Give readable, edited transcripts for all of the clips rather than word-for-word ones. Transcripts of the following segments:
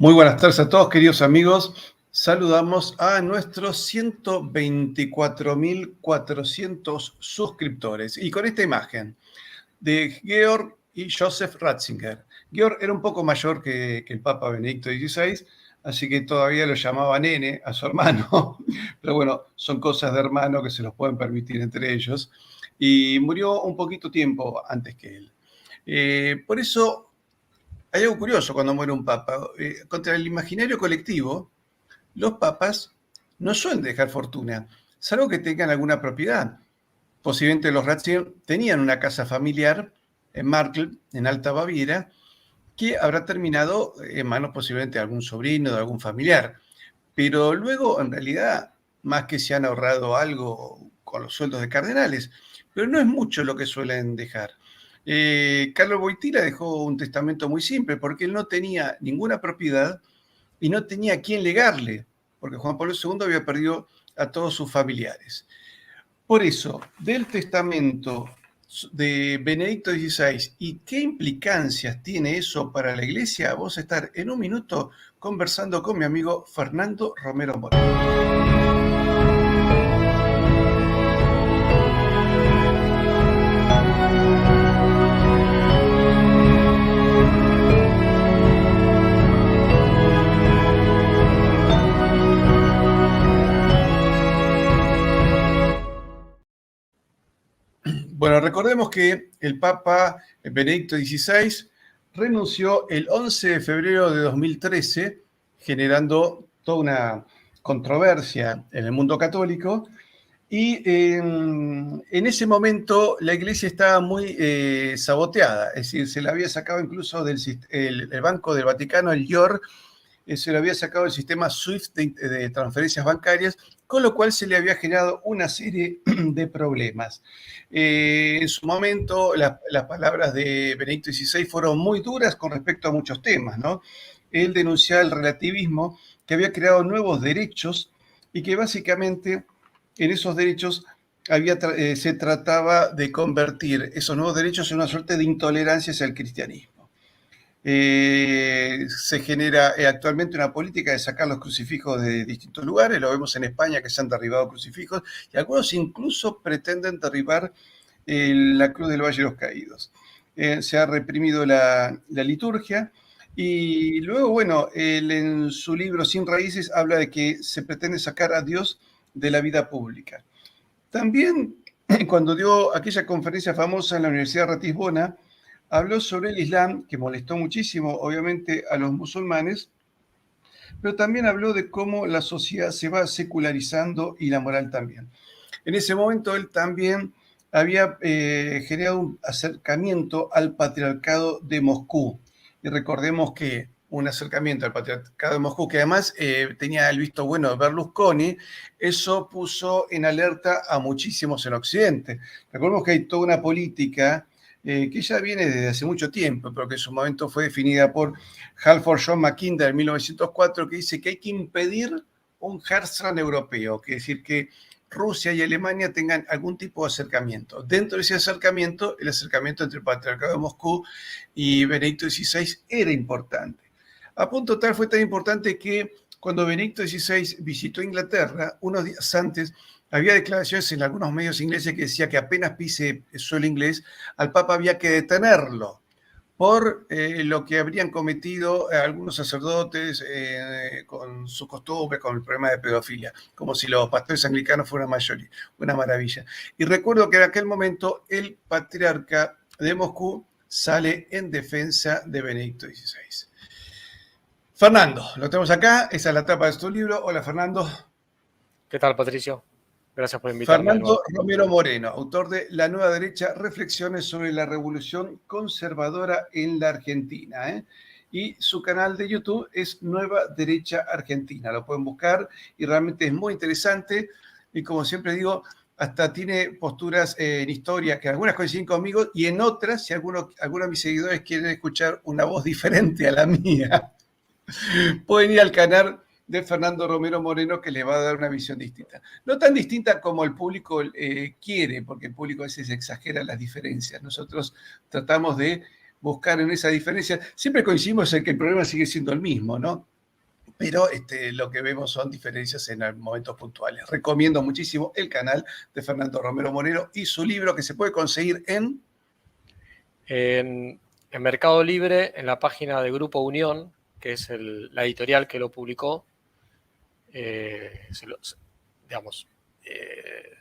Muy buenas tardes a todos, queridos amigos. Saludamos a nuestros 124.400 suscriptores. Y con esta imagen de Georg y Joseph Ratzinger. Georg era un poco mayor que el Papa Benedicto XVI, así que todavía lo llamaba nene a su hermano. Pero bueno, son cosas de hermano que se los pueden permitir entre ellos. Y murió un poquito tiempo antes que él. Por eso hay algo curioso cuando muere un papa. Contra el imaginario colectivo, los papas no suelen dejar fortuna, salvo que tengan alguna propiedad. Posiblemente los Ratzinger tenían una casa familiar en Markl, en Alta Baviera, que habrá terminado en manos posiblemente de algún sobrino, de algún familiar. Pero luego, en realidad, más que se han ahorrado algo con los sueldos de cardenales, pero no es mucho lo que suelen dejar. Carlos Wojtyla dejó un testamento muy simple porque él no tenía ninguna propiedad y no tenía a quién legarle, porque Juan Pablo II había perdido a todos sus familiares. Por eso, del testamento de Benedicto XVI y qué implicancias tiene eso para la Iglesia, vamos a estar en un minuto conversando con mi amigo Fernando Romero Moreno. Bueno, recordemos que el Papa Benedicto XVI renunció el 11 de febrero de 2013, generando toda una controversia en el mundo católico. Y en ese momento la iglesia estaba muy saboteada, es decir, se le había sacado incluso el Banco del Vaticano, el IOR, se le había sacado el sistema SWIFT de transferencias bancarias, con lo cual se le había generado una serie de problemas. En su momento, las palabras de Benedicto XVI fueron muy duras con respecto a muchos temas, ¿no? Él denunciaba el relativismo, que había creado nuevos derechos y que básicamente en esos derechos se trataba de convertir esos nuevos derechos en una suerte de intolerancia hacia el cristianismo. Se genera actualmente una política de sacar los crucifijos de distintos lugares. Lo vemos en España, que se han derribado crucifijos, y algunos incluso pretenden derribar la Cruz del Valle de los Caídos. Se ha reprimido la liturgia, y luego, bueno, él en su libro Sin Raíces habla de que se pretende sacar a Dios de la vida pública. También, cuando dio aquella conferencia famosa en la Universidad de Ratisbona, habló sobre el Islam, que molestó muchísimo, obviamente, a los musulmanes, pero también habló de cómo la sociedad se va secularizando y la moral también. En ese momento él también había generado un acercamiento al patriarcado de Moscú. Y recordemos que un acercamiento al patriarcado de Moscú, que además tenía el visto bueno de Berlusconi, eso puso en alerta a muchísimos en Occidente. Recordemos que hay toda una política que ya viene desde hace mucho tiempo, pero que en su momento fue definida por Halford John Mackinder en 1904, que dice que hay que impedir un Herzog europeo, que es decir, que Rusia y Alemania tengan algún tipo de acercamiento. Dentro de ese acercamiento, el acercamiento entre el Patriarcado de Moscú y Benedicto XVI era importante. A punto tal fue tan importante que cuando Benedicto XVI visitó Inglaterra, unos días antes, había declaraciones en algunos medios ingleses que decía que apenas pise el suelo inglés, al Papa había que detenerlo por lo que habrían cometido algunos sacerdotes con su costumbre, con el problema de pedofilia, como si los pastores anglicanos fueran mayoría, una maravilla. Y recuerdo que en aquel momento el patriarca de Moscú sale en defensa de Benedicto XVI. Fernando, lo tenemos acá, esa es la tapa de tu libro. Hola, Fernando. ¿Qué tal, Patricio? Gracias por invitarme. Fernando Romero Moreno, autor de La Nueva Derecha, Reflexiones sobre la Revolución Conservadora en la Argentina. Y su canal de YouTube es Nueva Derecha Argentina. Lo pueden buscar y realmente es muy interesante. Y como siempre digo, hasta tiene posturas en historia que algunas coinciden conmigo y en otras, si algunos de mis seguidores quieren escuchar una voz diferente a la mía, pueden ir al canal de Fernando Romero Moreno, que le va a dar una visión distinta. No tan distinta como el público quiere, porque el público a veces exagera las diferencias. Nosotros tratamos de buscar en esa diferencia. Siempre coincidimos en que el problema sigue siendo el mismo, ¿no? Pero lo que vemos son diferencias en momentos puntuales. Recomiendo muchísimo el canal de Fernando Romero Moreno y su libro que se puede conseguir En Mercado Libre, en la página de Grupo Unión, que es la editorial que lo publicó,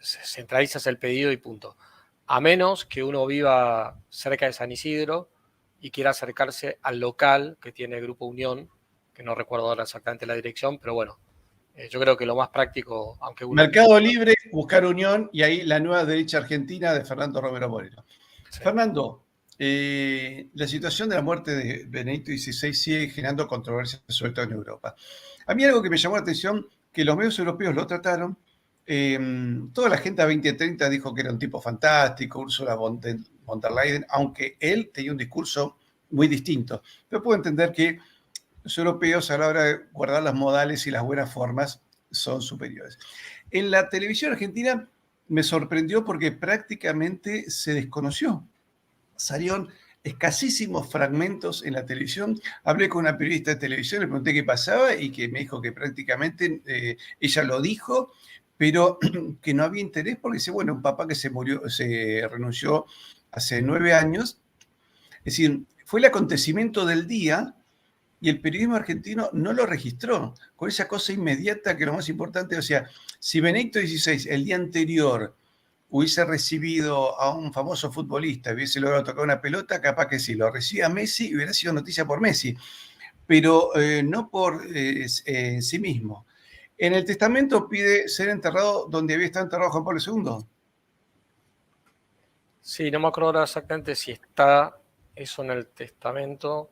centralizas el pedido y punto. A menos que uno viva cerca de San Isidro y quiera acercarse al local que tiene Grupo Unión, que no recuerdo ahora exactamente la dirección, pero bueno, yo creo que lo más práctico, aunque uno... Mercado Libre, buscar Unión y ahí la nueva derecha argentina de Fernando Romero Moreno. Sí. Fernando, la situación de la muerte de Benedicto XVI sigue generando controversias, sobre todo en Europa. A mí algo que me llamó la atención, que los medios europeos lo trataron, toda la gente a 2030 dijo que era un tipo fantástico, Ursula von der Leyen, aunque él tenía un discurso muy distinto. Pero puedo entender que los europeos a la hora de guardar los modales y las buenas formas son superiores. En la televisión argentina me sorprendió porque prácticamente se desconoció. Salieron escasísimos fragmentos en la televisión. Hablé con una periodista de televisión, le pregunté qué pasaba y que me dijo que prácticamente ella lo dijo, pero que no había interés porque dice, bueno, un papá que se renunció hace 9 años. Es decir, fue el acontecimiento del día y el periodismo argentino no lo registró, con esa cosa inmediata que lo más importante, o sea, si Benedicto XVI el día anterior hubiese recibido a un famoso futbolista, hubiese logrado tocar una pelota, capaz que sí, lo recibía Messi y hubiera sido noticia por Messi, pero no por en sí mismo. En el testamento pide ser enterrado donde había estado enterrado Juan Pablo II. Sí, no me acuerdo ahora exactamente si está eso en el testamento,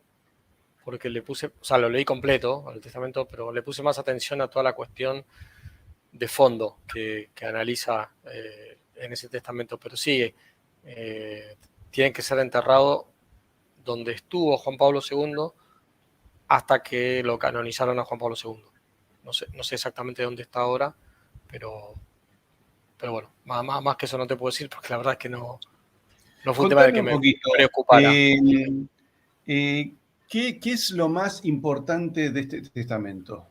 porque le puse, o sea, lo leí completo al testamento, pero le puse más atención a toda la cuestión de fondo que analiza en ese testamento. Pero sí, tienen que ser enterrados donde estuvo Juan Pablo II hasta que lo canonizaron a Juan Pablo II. No sé exactamente dónde está ahora, pero bueno, más que eso no te puedo decir porque la verdad es que no fue un tema del que me preocupara. ¿Qué es lo más importante de este testamento?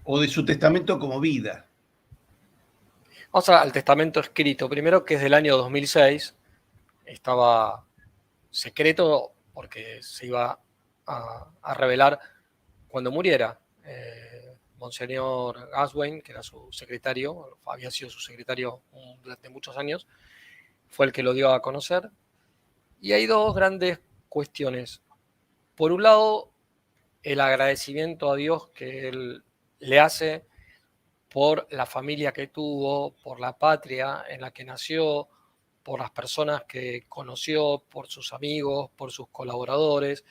O de su testamento como vida. Vamos al testamento escrito. Primero, que es del año 2006. Estaba secreto porque se iba a revelar cuando muriera. Monseñor Gaswain, que era su secretario, había sido su secretario durante muchos años, fue el que lo dio a conocer. Y hay dos grandes cuestiones. Por un lado, el agradecimiento a Dios que él le hace por la familia que tuvo, por la patria en la que nació, por las personas que conoció, por sus amigos, por sus colaboradores.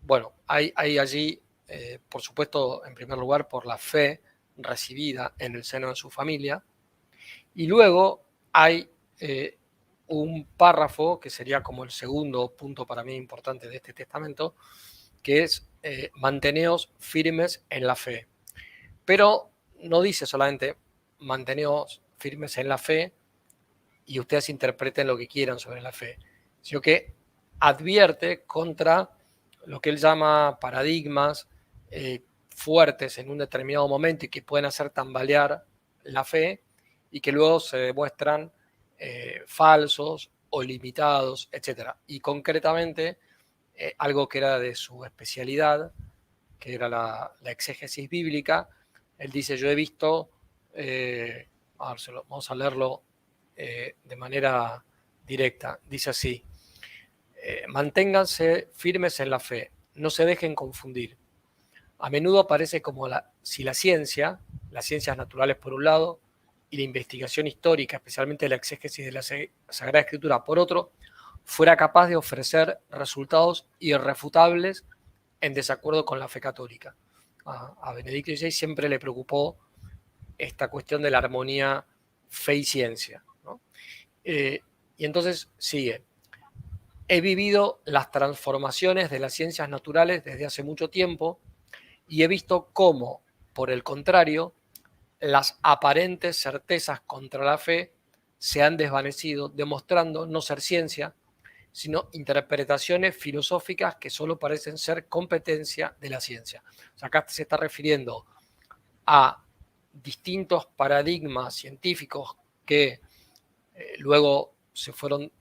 Bueno, hay allí, por supuesto, en primer lugar, por la fe recibida en el seno de su familia. Y luego hay un párrafo, que sería como el segundo punto para mí importante de este testamento, que es manteneos firmes en la fe. Pero no dice solamente manteneos firmes en la fe y ustedes interpreten lo que quieran sobre la fe, sino que advierte contra lo que él llama paradigmas fuertes en un determinado momento y que pueden hacer tambalear la fe y que luego se demuestran falsos o limitados, etc. Y concretamente, algo que era de su especialidad, que era la exégesis bíblica, él dice, yo he visto, vamos a leerlo de manera directa, dice así, manténganse firmes en la fe, no se dejen confundir. A menudo parece como si las ciencias naturales por un lado, y la investigación histórica, especialmente la exégesis de la Sagrada Escritura por otro, fuera capaz de ofrecer resultados irrefutables en desacuerdo con la fe católica. A Benedicto XVI siempre le preocupó esta cuestión de la armonía fe y ciencia, ¿no? Y entonces sigue. He vivido las transformaciones de las ciencias naturales desde hace mucho tiempo y he visto cómo, por el contrario, las aparentes certezas contra la fe se han desvanecido, demostrando no ser ciencia, sino interpretaciones filosóficas que solo parecen ser competencia de la ciencia. O sea, acá se está refiriendo a distintos paradigmas científicos que luego se fueron,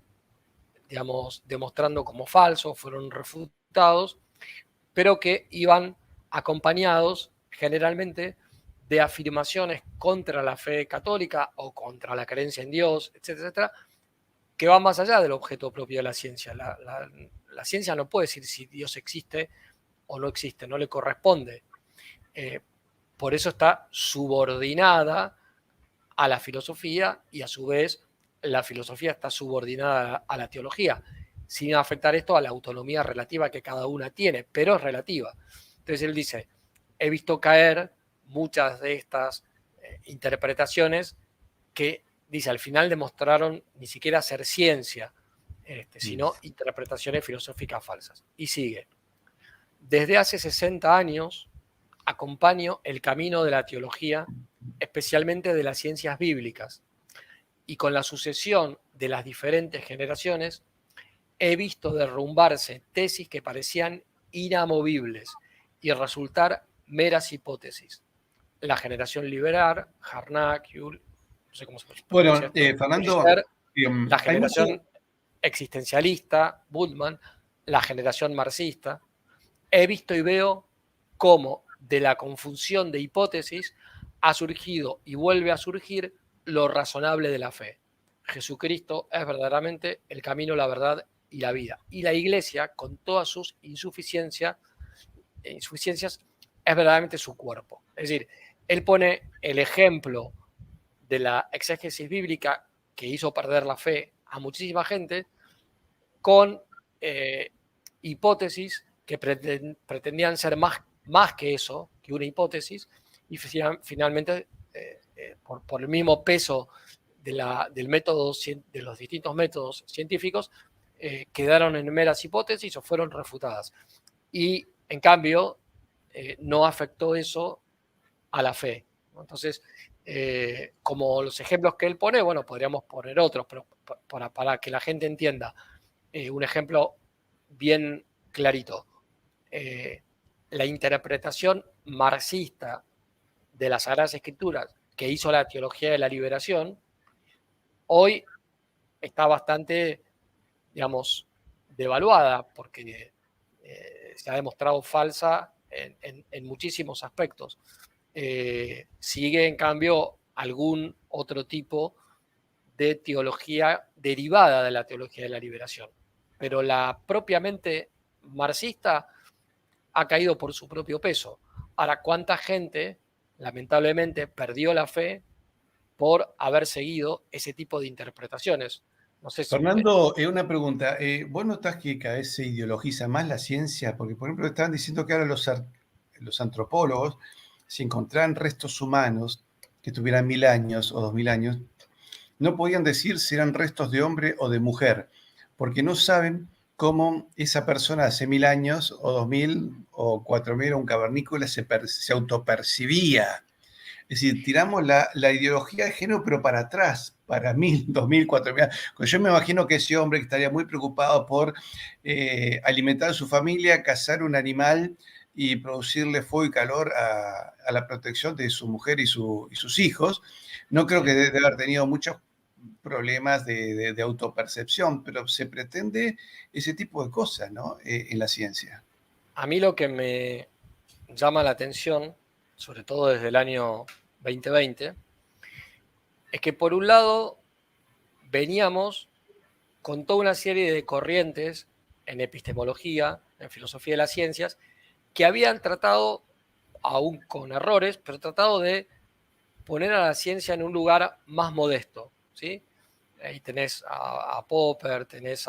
digamos, demostrando como falsos, fueron refutados, pero que iban acompañados generalmente de afirmaciones contra la fe católica o contra la creencia en Dios, etcétera, etcétera, que van más allá del objeto propio de la ciencia. La ciencia no puede decir si Dios existe o no existe, no le corresponde. Por eso está subordinada a la filosofía y a su vez la filosofía está subordinada a la teología, sin afectar esto a la autonomía relativa que cada una tiene, pero es relativa. Entonces él dice, he visto caer muchas de estas interpretaciones que, dice, al final demostraron ni siquiera ser ciencia, sino interpretaciones filosóficas falsas. Y sigue, desde hace 60 años acompaño el camino de la teología, especialmente de las ciencias bíblicas, y con la sucesión de las diferentes generaciones he visto derrumbarse tesis que parecían inamovibles y resultar meras hipótesis. La generación liberal, Harnack, Yull, no sé cómo se pronuncia Bueno, esto, Fernando, Richter, la hay mucho. generación existencialista, Bultmann, la generación marxista. He visto y veo cómo de la confusión de hipótesis ha surgido y vuelve a surgir lo razonable de la fe. Jesucristo es verdaderamente el camino, la verdad y la vida. Y la Iglesia, con todas sus insuficiencias, es verdaderamente su cuerpo. Es decir, él pone el ejemplo de la exégesis bíblica que hizo perder la fe a muchísima gente con hipótesis que pretendían ser más que eso, que una hipótesis, y finalmente, por el mismo peso del método, de los distintos métodos científicos, quedaron en meras hipótesis o fueron refutadas. Y, en cambio, no afectó eso a la fe. Entonces, como los ejemplos que él pone, bueno, podríamos poner otros, pero para que la gente entienda, un ejemplo bien clarito. La interpretación marxista de las Sagradas Escrituras que hizo la teología de la liberación, hoy está bastante, digamos, devaluada porque se ha demostrado falsa en muchísimos aspectos. Sigue, en cambio, algún otro tipo de teología derivada de la teología de la liberación. Pero la propiamente marxista ha caído por su propio peso. Ahora, ¿cuánta gente, lamentablemente, perdió la fe por haber seguido ese tipo de interpretaciones? No sé si Fernando, una pregunta. ¿Vos notás que cada vez se ideologiza más la ciencia? Porque, por ejemplo, estaban diciendo que ahora los antropólogos, si encontraran restos humanos que tuvieran 1000 años o 2000 años, no podían decir si eran restos de hombre o de mujer, porque no saben cómo esa persona hace 1000 años o 2000 o 4000 era un cavernícola, se autopercibía. Es decir, tiramos la ideología de género, pero para atrás, para 1000, 2000, 4000. Yo me imagino que ese hombre que estaría muy preocupado por alimentar a su familia, cazar un animal y producirle fuego y calor a la protección de su mujer y sus hijos, no creo que debe haber tenido muchos problemas de autopercepción, pero se pretende ese tipo de cosas, ¿no? En la ciencia. a mí lo que me llama la atención, sobre todo desde el año 2020, es que por un lado veníamos con toda una serie de corrientes en epistemología, en filosofía de las ciencias, que habían tratado, aún con errores, pero tratado de poner a la ciencia en un lugar más modesto, ¿sí? Ahí tenés a Popper, tenés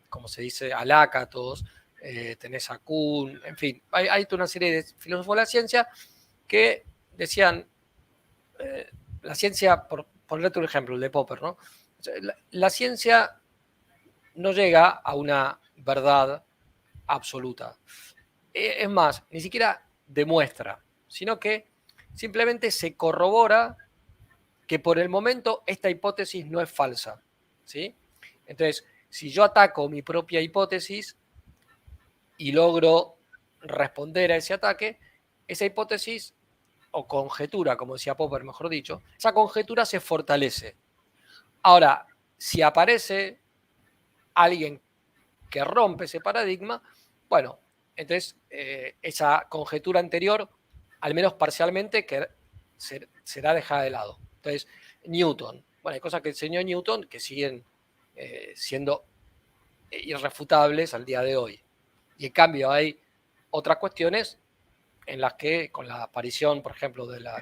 ¿cómo se dice?, a Lakatos, tenés a Kuhn, en fin, hay toda una serie de filósofos de la ciencia que decían, la ciencia, por ponerte un ejemplo, el de Popper, ¿no? La ciencia no llega a una verdad absoluta. Es más, ni siquiera demuestra, sino que simplemente se corrobora que por el momento esta hipótesis no es falsa, ¿sí? Entonces, si yo ataco mi propia hipótesis y logro responder a ese ataque, esa hipótesis o conjetura, como decía Popper, mejor dicho, esa conjetura se fortalece. Ahora, si aparece alguien que rompe ese paradigma, bueno, entonces esa conjetura anterior, al menos parcialmente, que será dejada de lado. Entonces, Newton, bueno, hay cosas que enseñó Newton que siguen siendo irrefutables al día de hoy. Y en cambio hay otras cuestiones en las que, con la aparición, por ejemplo, de la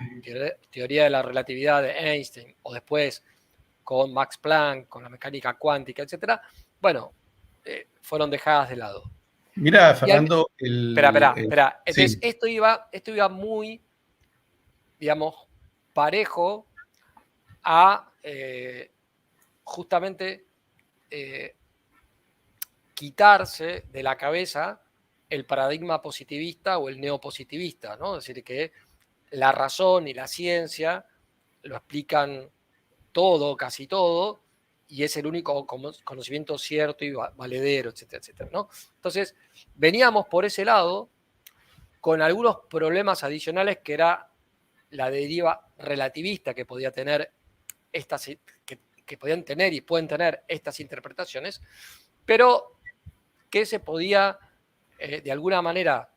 teoría de la relatividad de Einstein, o después con Max Planck, con la mecánica cuántica, etc., bueno, fueron dejadas de lado. Mira, Y al, Fernando, espera. Entonces, sí. esto iba muy, digamos, parejo a justamente quitarse de la cabeza el paradigma positivista o el neopositivista, ¿no? Es decir, que la razón y la ciencia lo explican todo, casi todo, y es el único conocimiento cierto y valedero, etcétera, etcétera, ¿no? Entonces, veníamos por ese lado con algunos problemas adicionales que era la deriva relativista que podía tener estas, que podían tener y pueden tener estas interpretaciones, pero que se podía de alguna manera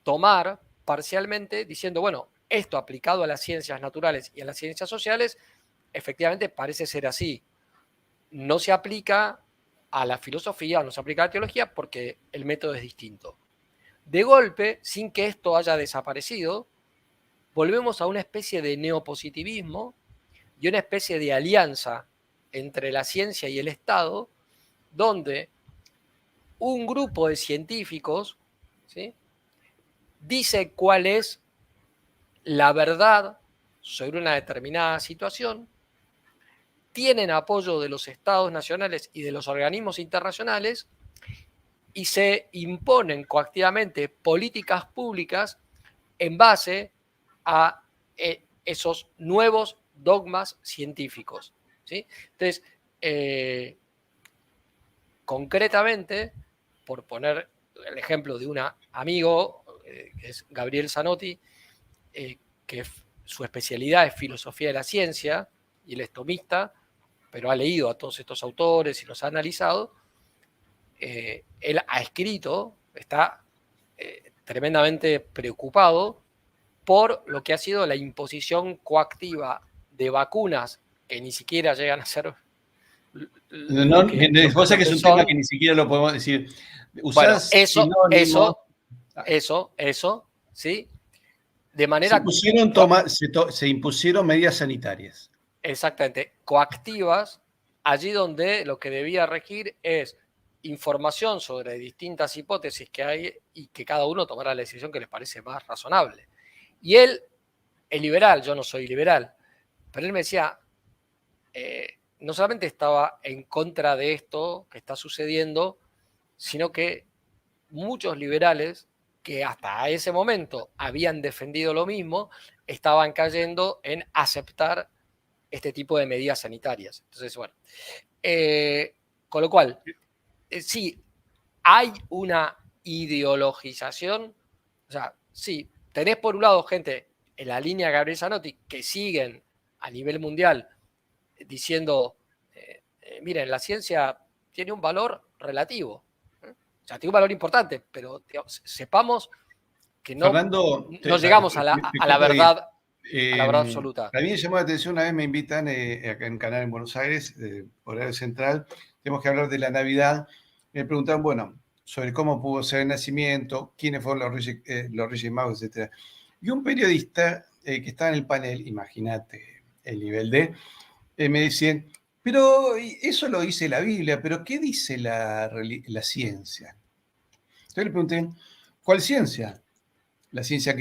tomar parcialmente diciendo, bueno, esto aplicado a las ciencias naturales y a las ciencias sociales, efectivamente parece ser así. No se aplica a la filosofía, no se aplica a la teología porque el método es distinto. De golpe, sin que esto haya desaparecido, volvemos a una especie de neopositivismo y una especie de alianza entre la ciencia y el Estado, donde un grupo de científicos, ¿sí?, dice cuál es la verdad sobre una determinada situación, tienen apoyo de los estados nacionales y de los organismos internacionales y se imponen coactivamente políticas públicas en base a esos nuevos dogmas científicos, ¿sí? Entonces, concretamente, por poner el ejemplo de un amigo, que es Gabriel Zanotti, que su especialidad es filosofía de la ciencia, y él es tomista, pero ha leído a todos estos autores y los ha analizado. Él ha escrito, está tremendamente preocupado por lo que ha sido la imposición coactiva de vacunas que ni siquiera llegan a ser No, cosa lo que es que un tema que son. ni siquiera lo podemos decir. Bueno, Usás sinónimos. eso, ¿sí? De Se manera impusieron, se impusieron medidas sanitarias. exactamente coactivas, allí donde lo que debía regir es información sobre distintas hipótesis que hay y que cada uno tomará la decisión que les parece más razonable. Y él es liberal, yo no soy liberal, pero él me decía, no solamente estaba en contra de esto que está sucediendo, sino que muchos liberales que hasta ese momento habían defendido lo mismo, estaban cayendo en aceptar este tipo de medidas sanitarias. Entonces, bueno, con lo cual, sí, hay una ideologización, o sea, sí, tenés por un lado gente en la línea Gabriel Zanotti que siguen a nivel mundial diciendo, miren, la ciencia tiene un valor relativo, o sea, tiene un valor importante, pero digamos, sepamos que Fernando, no llegamos te a la corto ahí. verdad absoluta. A mí me llamó la atención, una vez me invitan acá en Canal en Buenos Aires, horario central, tenemos que hablar de la Navidad. Me preguntaban, bueno, sobre cómo pudo ser el nacimiento, quiénes fueron los Reyes Magos, etc. Y un periodista que estaba en el panel, imagínate el nivel me decían, pero eso lo dice la Biblia, pero ¿qué dice la ciencia? Entonces le pregunté, ¿cuál ciencia? La ciencia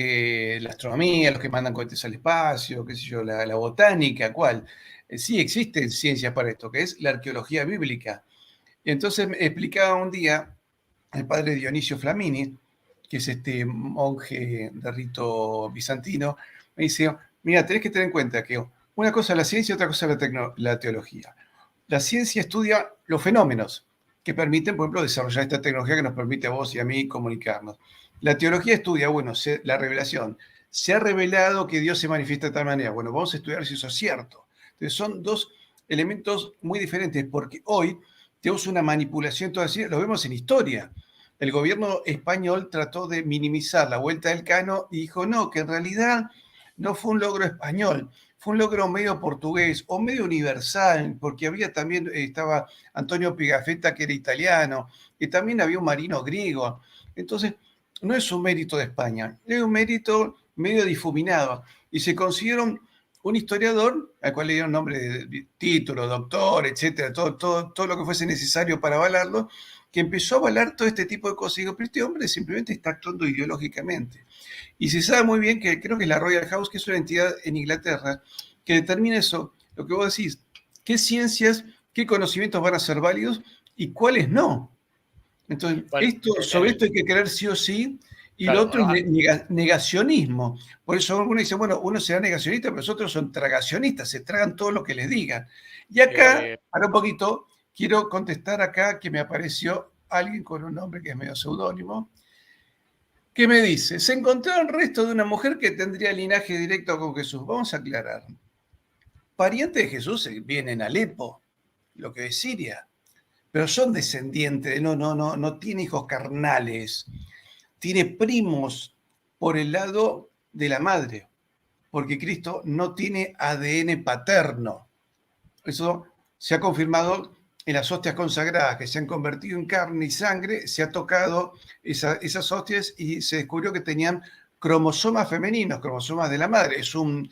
la astronomía, los que mandan cohetes al espacio, qué sé yo, la botánica, ¿cuál? Sí, existen ciencias para esto, que es la arqueología bíblica. Y entonces me explicaba un día el padre Dionisio Flamini, que es este monje de rito bizantino, me dice, mira, tenés que tener en cuenta que una cosa es la ciencia y otra cosa es la teología. La ciencia estudia los fenómenos que permiten, por ejemplo, desarrollar esta tecnología que nos permite a vos y a mí comunicarnos. La teología estudia, bueno, la revelación. Se ha revelado que Dios se manifiesta de tal manera. Bueno, vamos a estudiar si eso es cierto. Entonces son dos elementos muy diferentes porque hoy tenemos una manipulación, todo así, lo vemos en historia. El gobierno español trató de minimizar la vuelta del Cano y dijo, no, que en realidad no fue un logro español, fue un logro medio portugués o medio universal, porque había también, estaba Antonio Pigafetta, que era italiano, y también había un marino griego. Entonces, no es un mérito de España, es un mérito medio difuminado. Y se consiguieron un historiador, al cual le dieron nombre de título, doctor, etcétera, todo lo que fuese necesario para avalarlo, que empezó a avalar todo este tipo de cosas. Y digo, pero este hombre simplemente está actuando ideológicamente. Y se sabe muy bien que creo que es la Royal House, que es una entidad en Inglaterra, que determina eso, lo que vos decís, qué ciencias, qué conocimientos van a ser válidos y cuáles no. Entonces, Bueno, sobre esto hay que creer sí o sí, y lo claro, otro es negacionismo. Por eso algunos dicen, bueno, uno será negacionista, pero los otros son tragacionistas, se tragan todo lo que les digan. Y acá, para un poquito, quiero contestar acá que me apareció alguien con un nombre que es medio seudónimo, que me dice, se encontraron restos de una mujer que tendría linaje directo con Jesús. Vamos a aclarar. Pariente de Jesús viene en Alepo, lo que es Siria, pero son descendientes, no tiene hijos carnales, tiene primos por el lado de la madre, porque Cristo no tiene ADN paterno. Eso se ha confirmado en las hostias consagradas que se han convertido en carne y sangre, se ha tocado esas hostias y se descubrió que tenían cromosomas femeninos, cromosomas de la madre. Es un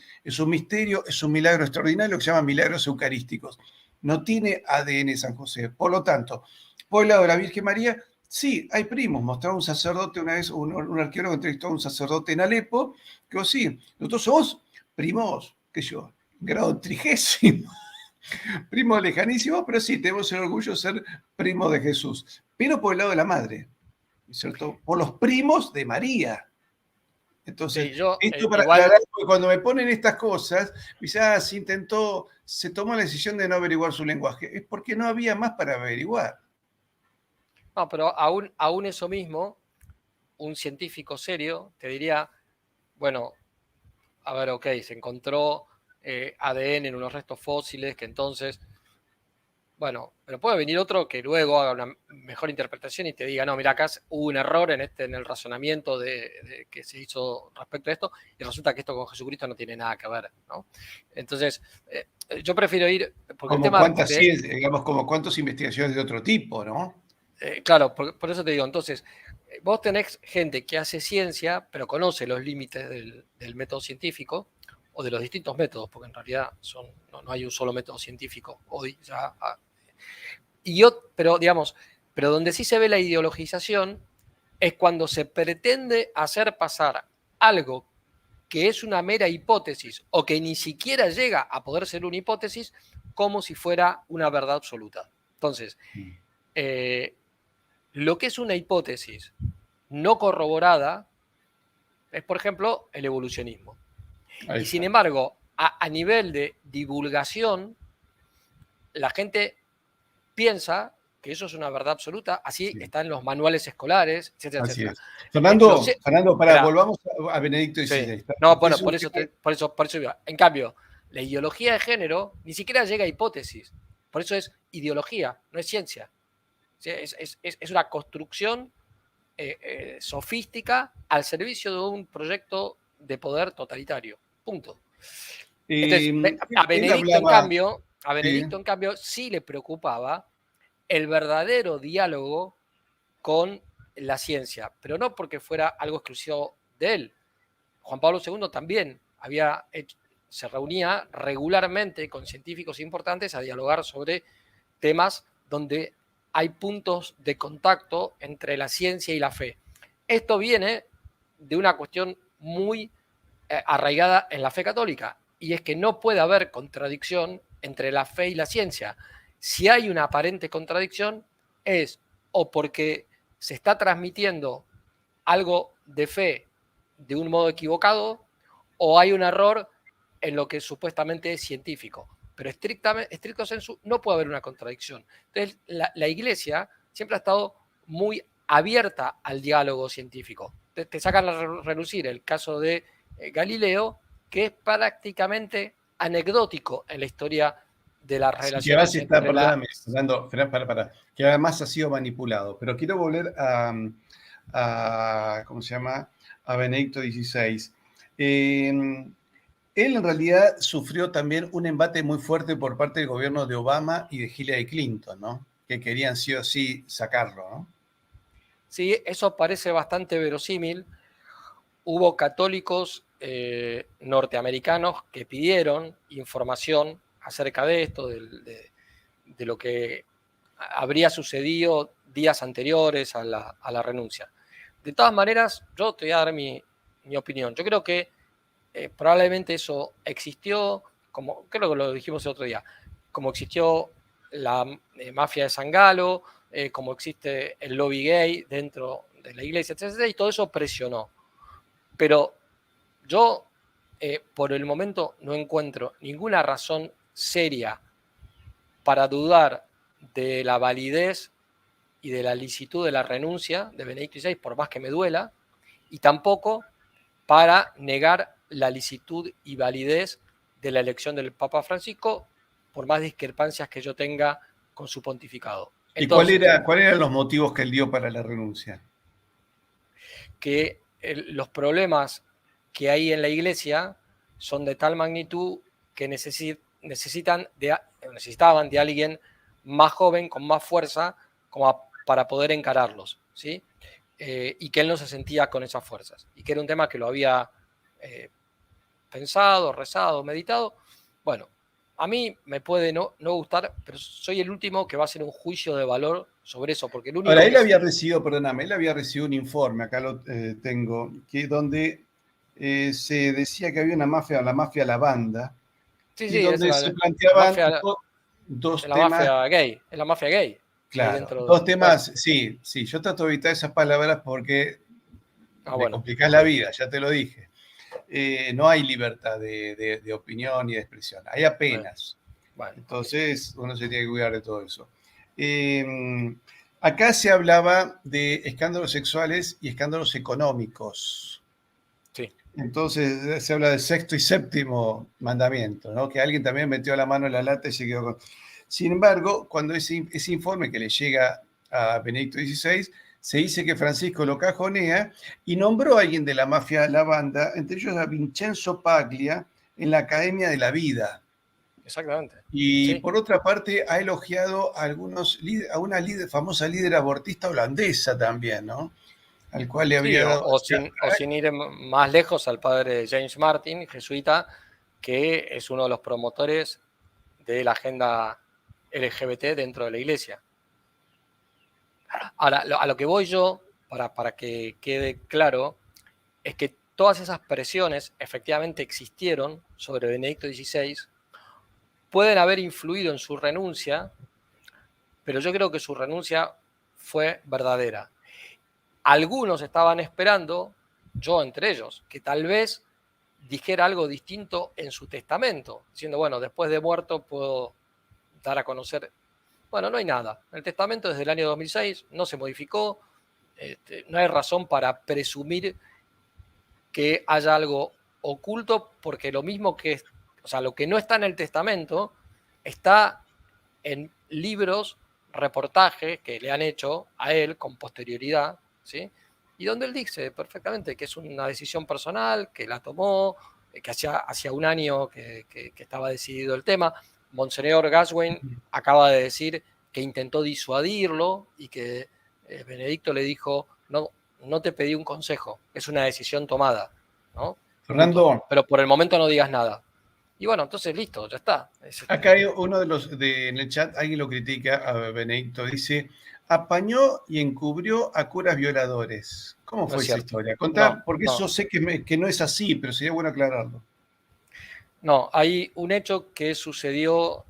misterio, es un milagro extraordinario que se llama milagros eucarísticos. No tiene ADN San José. Por lo tanto, por el lado de la Virgen María, sí, hay primos. Mostraba un sacerdote una vez, un arqueólogo entrevistó a un sacerdote en Alepo, que sí, nosotros somos primos, qué sé yo, grado 30. Primo lejanísimo, pero sí, tenemos el orgullo de ser primo de Jesús. Pero por el lado de la madre, ¿cierto? Por los primos de María. Entonces, sí, yo esto para igual, aclarar, porque cuando me ponen estas cosas, dice, se tomó la decisión de no averiguar su lenguaje. Es porque no había más para averiguar. no, pero aún eso mismo, un científico serio te diría, bueno, a ver, ok, se encontró ADN en unos restos fósiles que entonces, bueno, pero puede venir otro que luego haga una mejor interpretación y te diga, no, mira, acá hubo un error en el razonamiento que se hizo respecto a esto y resulta que esto con Jesucristo no tiene nada que ver, ¿no? Entonces, yo prefiero ir, porque el Como tema cuántas ciencias, digamos, como cuántas investigaciones de otro tipo, ¿no? claro, por eso te digo, entonces, vos tenés gente que hace ciencia, pero conoce los límites del método científico o de los distintos métodos, porque en realidad no hay un solo método científico hoy ya. Pero digamos, pero donde sí se ve la ideologización es cuando se pretende hacer pasar algo que es una mera hipótesis o que ni siquiera llega a poder ser una hipótesis como si fuera una verdad absoluta. Entonces, lo que es una hipótesis no corroborada es, por ejemplo, el evolucionismo. Ahí Y sin está. embargo, a nivel de divulgación, la gente piensa que eso es una verdad absoluta, así Sí, está en los manuales escolares, etcétera, así etcétera. es. Fernando, Sé, espera, volvamos a Benedicto sí. XVI. No, Porque bueno, es un por eso, tema. por eso iba. En cambio, la ideología de género ni siquiera llega a hipótesis. Por eso es ideología, no es ciencia. Es una construcción sofística al servicio de un proyecto de poder totalitario. Punto. Entonces, Él hablaba, A sí, Benedicto, en cambio, sí le preocupaba el verdadero diálogo con la ciencia, pero no porque fuera algo exclusivo de él. Juan Pablo II también se reunía regularmente con científicos importantes a dialogar sobre temas donde hay puntos de contacto entre la ciencia y la fe. Esto viene de una cuestión muy arraigada en la fe católica, y es que no puede haber contradicción entre la fe y la ciencia. Si hay una aparente contradicción, es o porque se está transmitiendo algo de fe de un modo equivocado, o hay un error en lo que supuestamente es científico. pero estricto sensu no puede haber una contradicción. Entonces, la Iglesia siempre ha estado muy abierta al diálogo científico. Te sacan a relucir el caso de Galileo, que es prácticamente anecdótico en la historia de las Sí, que además relaciones está, entre la... perdóname, Fernando, para, que además ha sido manipulado. Pero quiero volver ¿cómo se llama? A Benedicto XVI. Él en realidad sufrió también un embate muy fuerte por parte del gobierno de Obama y de Hillary Clinton, ¿no? Que querían sí o sí sacarlo, ¿no? Sí, eso parece bastante verosímil. Hubo católicos norteamericanos que pidieron información acerca de esto, de lo que habría sucedido días anteriores a la renuncia. De todas maneras, yo te voy a dar mi opinión. Yo creo que probablemente eso existió, como creo que lo dijimos el otro día, como existió la mafia de San Galo, como existe el lobby gay dentro de la iglesia, etcétera, y todo eso presionó. Pero yo, por el momento, no encuentro ninguna razón seria para dudar de la validez y de la licitud de la renuncia de Benedicto XVI, por más que me duela, y tampoco para negar la licitud y validez de la elección del Papa Francisco, por más discrepancias que yo tenga con su pontificado. ¿Y Entonces, cuáles eran los motivos que él dio para la renuncia? que los problemas que hay en la iglesia son de tal magnitud que necesitaban de alguien más joven, con más fuerza, como para poder encararlos, ¿sí? Y que él no se sentía con esas fuerzas, y que era un tema que lo había pensado, rezado, meditado. Bueno, a mí me puede no gustar, pero soy el último que va a hacer un juicio de valor sobre eso, porque el Ahora, único él que había recibido, perdóname, él había recibido un informe, acá lo tengo, donde se decía que había una mafia, la mafia Lavanda, sí, y sí, es donde se la planteaban mafia, dos es la temas. mafia gay, es la mafia gay que hay Claro, dentro. dos Bueno, temas, sí, sí, yo trato de evitar esas palabras porque me bueno, complicás la vida, ya te lo dije. No hay libertad de opinión y de expresión, hay bueno, apenas. bueno, ok. Entonces, uno se tiene que cuidar de todo eso. Acá se hablaba de escándalos sexuales y escándalos económicos. Sí, Entonces se habla del sexto y séptimo mandamiento, ¿no? Que alguien también metió la mano en la lata y se quedó con... Sin embargo, cuando ese informe que le llega a Benedicto XVI, se dice que Francisco lo cajonea y nombró a alguien de la mafia Lavanda, entre ellos a Vincenzo Paglia, en la Academia de la Vida. exactamente. Y Sí, por otra parte, ha elogiado a una famosa líder abortista holandesa también, ¿no? Al cual le sí, habría dado... o sin ir más lejos, al padre James Martin, jesuita, que es uno de los promotores de la agenda LGBT dentro de la iglesia. Ahora, a lo que voy yo, para que quede claro, es que todas esas presiones efectivamente existieron sobre Benedicto XVI, pueden haber influido en su renuncia, pero yo creo que su renuncia fue verdadera. Algunos estaban esperando, yo entre ellos, que tal vez dijera algo distinto en su testamento, diciendo, bueno, después de muerto puedo dar a conocer. Bueno, no hay nada. El testamento desde el año 2006 no se modificó, no hay razón para presumir que haya algo oculto, porque lo mismo que, o sea, lo que no está en el testamento está en libros, reportajes que le han hecho a él con posterioridad, ¿sí? Y donde él dice perfectamente que es una decisión personal, que la tomó, que hacía un año que estaba decidido el tema. Monseñor Gaswain acaba de decir que intentó disuadirlo y que Benedicto le dijo, no, no te pedí un consejo, es una decisión tomada, ¿no? Punto. Fernando, Pero por el momento no digas nada. Y bueno, entonces listo, ya está. acá hay uno de los en el chat, alguien lo critica a Benedicto, dice, apañó y encubrió a curas violadores. ¿Cómo No fue es esa cierto. historia? No, Contá, porque no, eso sé que no es así, pero sería bueno aclararlo. no. Hay un hecho que sucedió,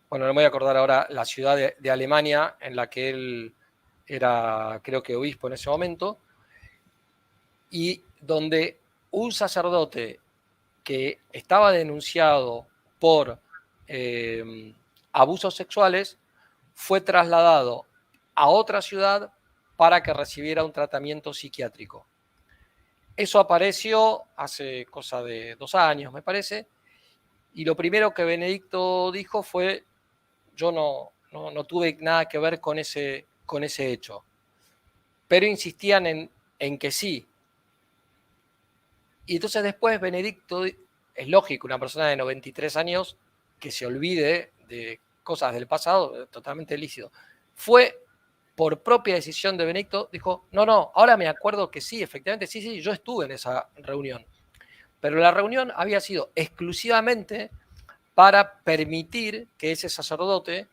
bueno, no me voy a acordar ahora la ciudad de Alemania en la que él era, creo que obispo en ese momento, y donde un sacerdote que estaba denunciado por abusos sexuales, fue trasladado a otra ciudad para que recibiera un tratamiento psiquiátrico. Eso apareció hace cosa de 2 años, me parece, y lo primero que Benedicto dijo fue: yo no tuve nada que ver con ese hecho. Pero insistían en que sí. Y entonces después Benedicto, es lógico, una persona de 93 años que se olvide de cosas del pasado, totalmente lícito. Fue por propia decisión de Benedicto, dijo: no, ahora me acuerdo que sí, efectivamente, sí, yo estuve en esa reunión. Pero la reunión había sido exclusivamente para permitir que ese sacerdote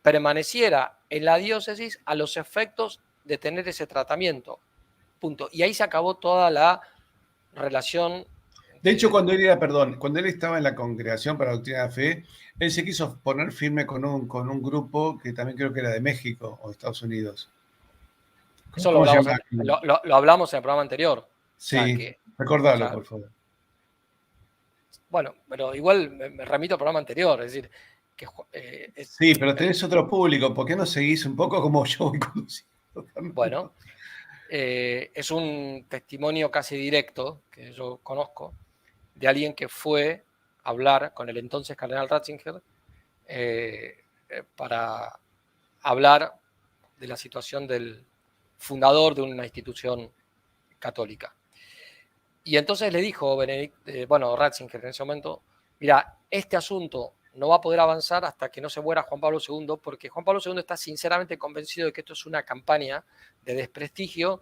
permaneciera en la diócesis a los efectos de tener ese tratamiento. Punto. Y ahí se acabó toda la relación. De hecho, cuando él estaba en la Congregación para la Doctrina de la Fe, él se quiso poner firme con un grupo que también creo que era de México o de Estados Unidos. Eso ¿Cómo se llama? lo hablamos en el programa anterior. O sea, Sí, recordalo, por favor. Bueno, pero igual me remito al programa anterior, es decir, que sí, pero tenés otro público, ¿por qué no seguís un poco como yo voy conduciendo? Bueno, es un testimonio casi directo que yo conozco de alguien que fue a hablar con el entonces cardenal Ratzinger para hablar de la situación del fundador de una institución católica. Y entonces le dijo Ratzinger en ese momento: mira, este asunto no va a poder avanzar hasta que no se muera Juan Pablo II, porque Juan Pablo II está sinceramente convencido de que esto es una campaña de desprestigio,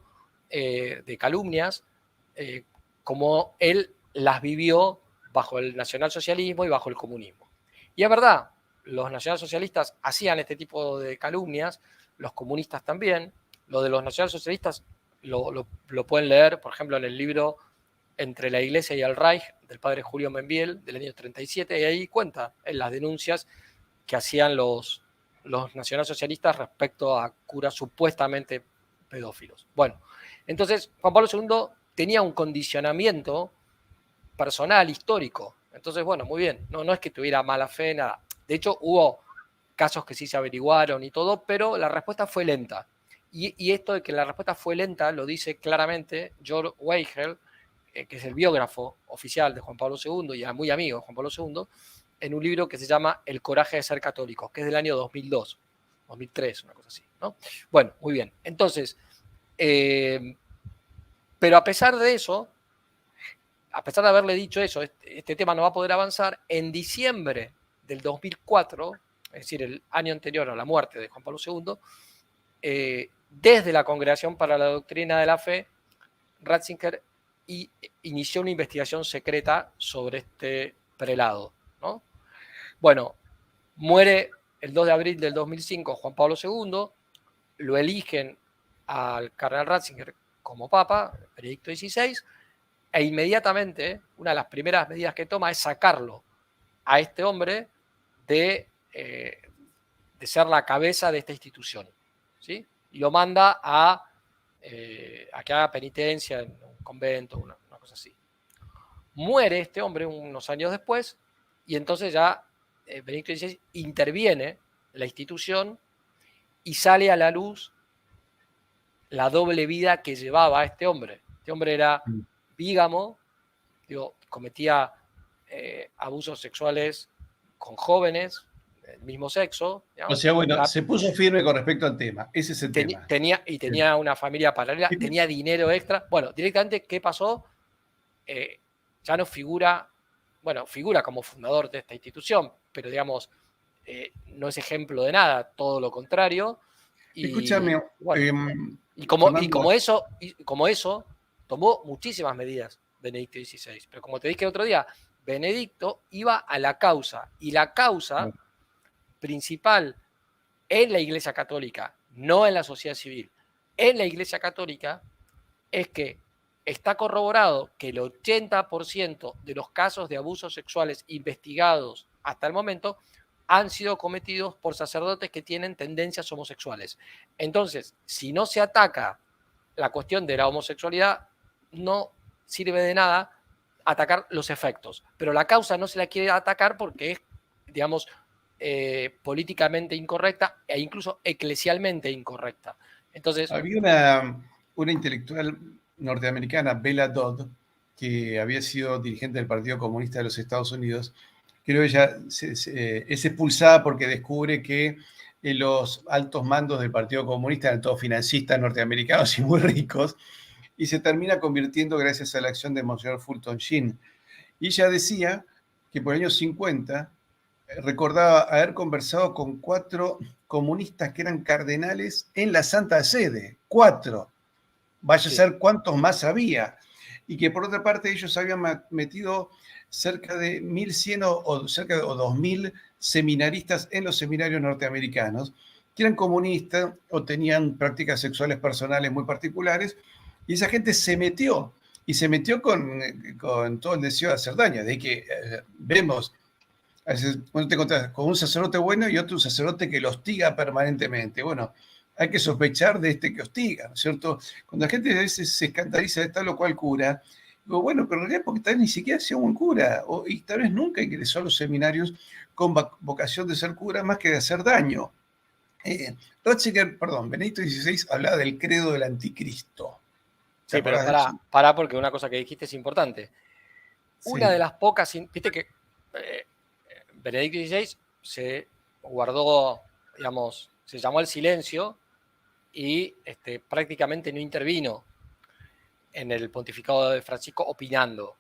de calumnias, como él las vivió bajo el nacionalsocialismo y bajo el comunismo. Y es verdad, los nacionalsocialistas hacían este tipo de calumnias, los comunistas también. Lo de los nacionalsocialistas lo pueden leer, por ejemplo, en el libro Entre la Iglesia y el Reich, del padre Julio Membiel, del año 37, y ahí cuenta en las denuncias que hacían los nacionalsocialistas respecto a curas supuestamente pedófilos. Bueno, entonces Juan Pablo II tenía un condicionamiento personal, histórico. Entonces, bueno, muy bien, no es que tuviera mala fe, nada. De hecho, hubo casos que sí se averiguaron y todo, pero la respuesta fue lenta. Y esto de que la respuesta fue lenta lo dice claramente George Weigel, que es el biógrafo oficial de Juan Pablo II y muy amigo de Juan Pablo II, en un libro que se llama El coraje de ser católico, que es del año 2002, 2003, una cosa así, ¿no? Bueno, muy bien. Entonces, pero a pesar de eso, a pesar de haberle dicho eso, este tema no va a poder avanzar, en diciembre del 2004, es decir, el año anterior a la muerte de Juan Pablo II, desde la Congregación para la Doctrina de la Fe, Ratzinger inició una investigación secreta sobre este prelado, ¿no? Bueno, muere el 2 de abril del 2005 Juan Pablo II, lo eligen al cardenal Ratzinger como papa, Benedicto XVI, e inmediatamente una de las primeras medidas que toma es sacarlo a este hombre de ser la cabeza de esta institución, ¿sí? Y lo manda a que haga penitencia en un convento, una cosa así. Muere este hombre unos años después y entonces ya Benedicto XVI interviene en la institución y sale a la luz la doble vida que llevaba este hombre. Este hombre era bígamo, cometía abusos sexuales con jóvenes del mismo sexo. O sea, bueno, se puso firme con respecto al tema. Ese es el tema. Tenía una familia paralela, tenía dinero extra. Bueno, directamente, ¿qué pasó? Ya no figura, figura como fundador de esta institución, pero digamos, no es ejemplo de nada, todo lo contrario. Escúchame, como eso, tomó muchísimas medidas Benedicto XVI. Pero como te dije el otro día, Benedicto iba a la causa, y la causa principal en la Iglesia Católica, no en la sociedad civil, en la Iglesia Católica, es que está corroborado que el 80% de los casos de abusos sexuales investigados hasta el momento han sido cometidos por sacerdotes que tienen tendencias homosexuales. Entonces, si no se ataca la cuestión de la homosexualidad, no sirve de nada atacar los efectos, pero la causa no se la quiere atacar porque es, digamos, políticamente incorrecta e incluso eclesialmente incorrecta. Entonces, Había una intelectual norteamericana, Bella Dodd, que había sido dirigente del Partido Comunista de los Estados Unidos. Creo que ella es expulsada porque descubre que los altos mandos del Partido Comunista eran todos financistas norteamericanos y muy ricos, y se termina convirtiendo gracias a la acción de Monseñor Fulton Sheen. Y ella decía que por el año 50 recordaba haber conversado con 4 comunistas que eran cardenales en la Santa Sede. 4. Vaya a sí, ser cuántos más había. Y que por otra parte ellos habían metido cerca de 1.100 o cerca de 2.000 seminaristas en los seminarios norteamericanos, que eran comunistas o tenían prácticas sexuales personales muy particulares, y esa gente se metió, y se metió con todo el deseo de hacer daño. De que vemos, cuando te encontrás con un sacerdote bueno y otro sacerdote que lo hostiga permanentemente. Bueno, hay que sospechar de este que hostiga, ¿no es cierto? Cuando la gente a veces se escandaliza de tal o cual cura, digo, bueno, pero en realidad porque tal vez ni siquiera ha sido un cura, y tal vez nunca ingresó a los seminarios con vocación de ser cura más que de hacer daño. Ratzinger, perdón, Benedicto XVI hablaba del credo del anticristo. ¿Te sí, pero acordás de eso? para porque una cosa que dijiste es importante. Una de Sí. las pocas, viste que Benedicto XVI se guardó, digamos, se llamó al silencio y prácticamente no intervino en el pontificado de Francisco opinando.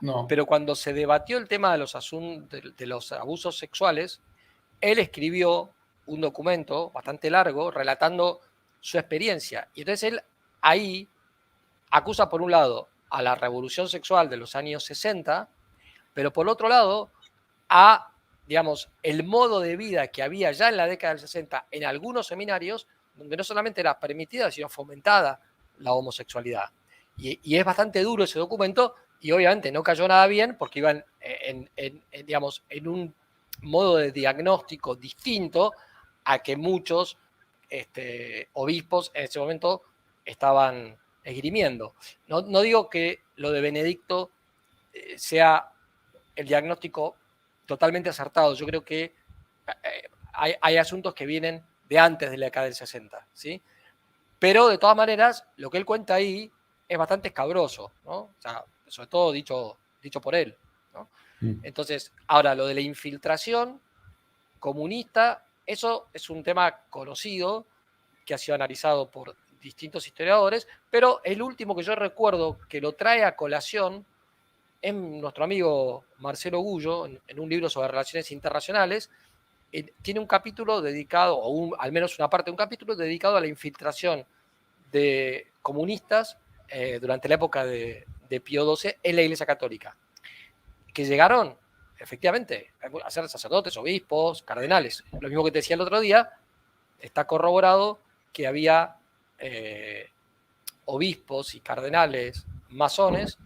No. Pero cuando se debatió el tema de los abusos sexuales, él escribió un documento bastante largo relatando su experiencia. Y entonces él ahí acusa por un lado a la revolución sexual de los años 60, pero por otro lado a, digamos, el modo de vida que había ya en la década del 60 en algunos seminarios, donde no solamente era permitida, sino fomentada la homosexualidad. Y es bastante duro ese documento y obviamente no cayó nada bien porque iban digamos, en un modo de diagnóstico distinto a que muchos obispos en ese momento estaban esgrimiendo. No digo que lo de Benedicto sea el diagnóstico totalmente acertado. Yo creo que hay asuntos que vienen de antes de la década del 60, ¿sí? Pero de todas maneras, lo que él cuenta ahí es bastante escabroso, ¿no? O sea, sobre todo dicho por él, ¿no? Entonces, ahora, lo de la infiltración comunista, eso es un tema conocido que ha sido analizado por distintos historiadores, pero el último que yo recuerdo que lo trae a colación es nuestro amigo Marcelo Gullo, en un libro sobre relaciones internacionales, tiene un capítulo dedicado, al menos una parte de un capítulo dedicado a la infiltración de comunistas durante la época de Pío XII en la Iglesia Católica, que llegaron efectivamente a ser sacerdotes, obispos, cardenales. Lo mismo que te decía el otro día, está corroborado que había obispos y cardenales masones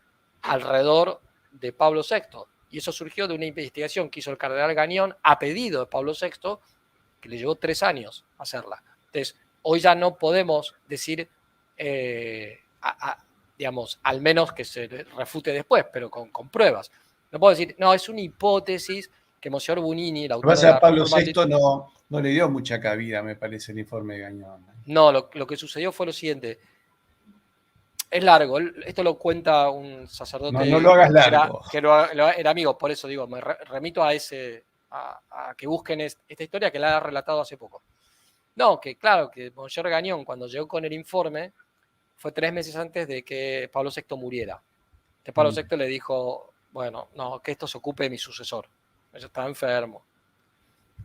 alrededor de Pablo VI. Y eso surgió de una investigación que hizo el cardenal Gagnon a pedido de Pablo VI, que le llevó 3 años hacerla. Entonces, hoy ya no podemos decir, digamos, al menos que se refute después, pero con pruebas. No puedo decir, no, es una hipótesis que Monseñor Bunini, el Lo que autor de pasa es la que Pablo Reforma... VI no le dio mucha cabida, me parece, el informe de Gañón. No, lo que sucedió fue lo siguiente. Es largo, esto lo cuenta un No lo sacerdote hagas que largo. era amigo, por eso digo, me remito a que busquen esta historia que la ha relatado hace poco. No, que claro, que Monseñor Gagnon cuando llegó con el informe fue 3 meses antes de que Pablo VI muriera. Entonces Pablo VI le dijo, bueno, no, que esto se ocupe de mi sucesor. Ella estaba enfermo.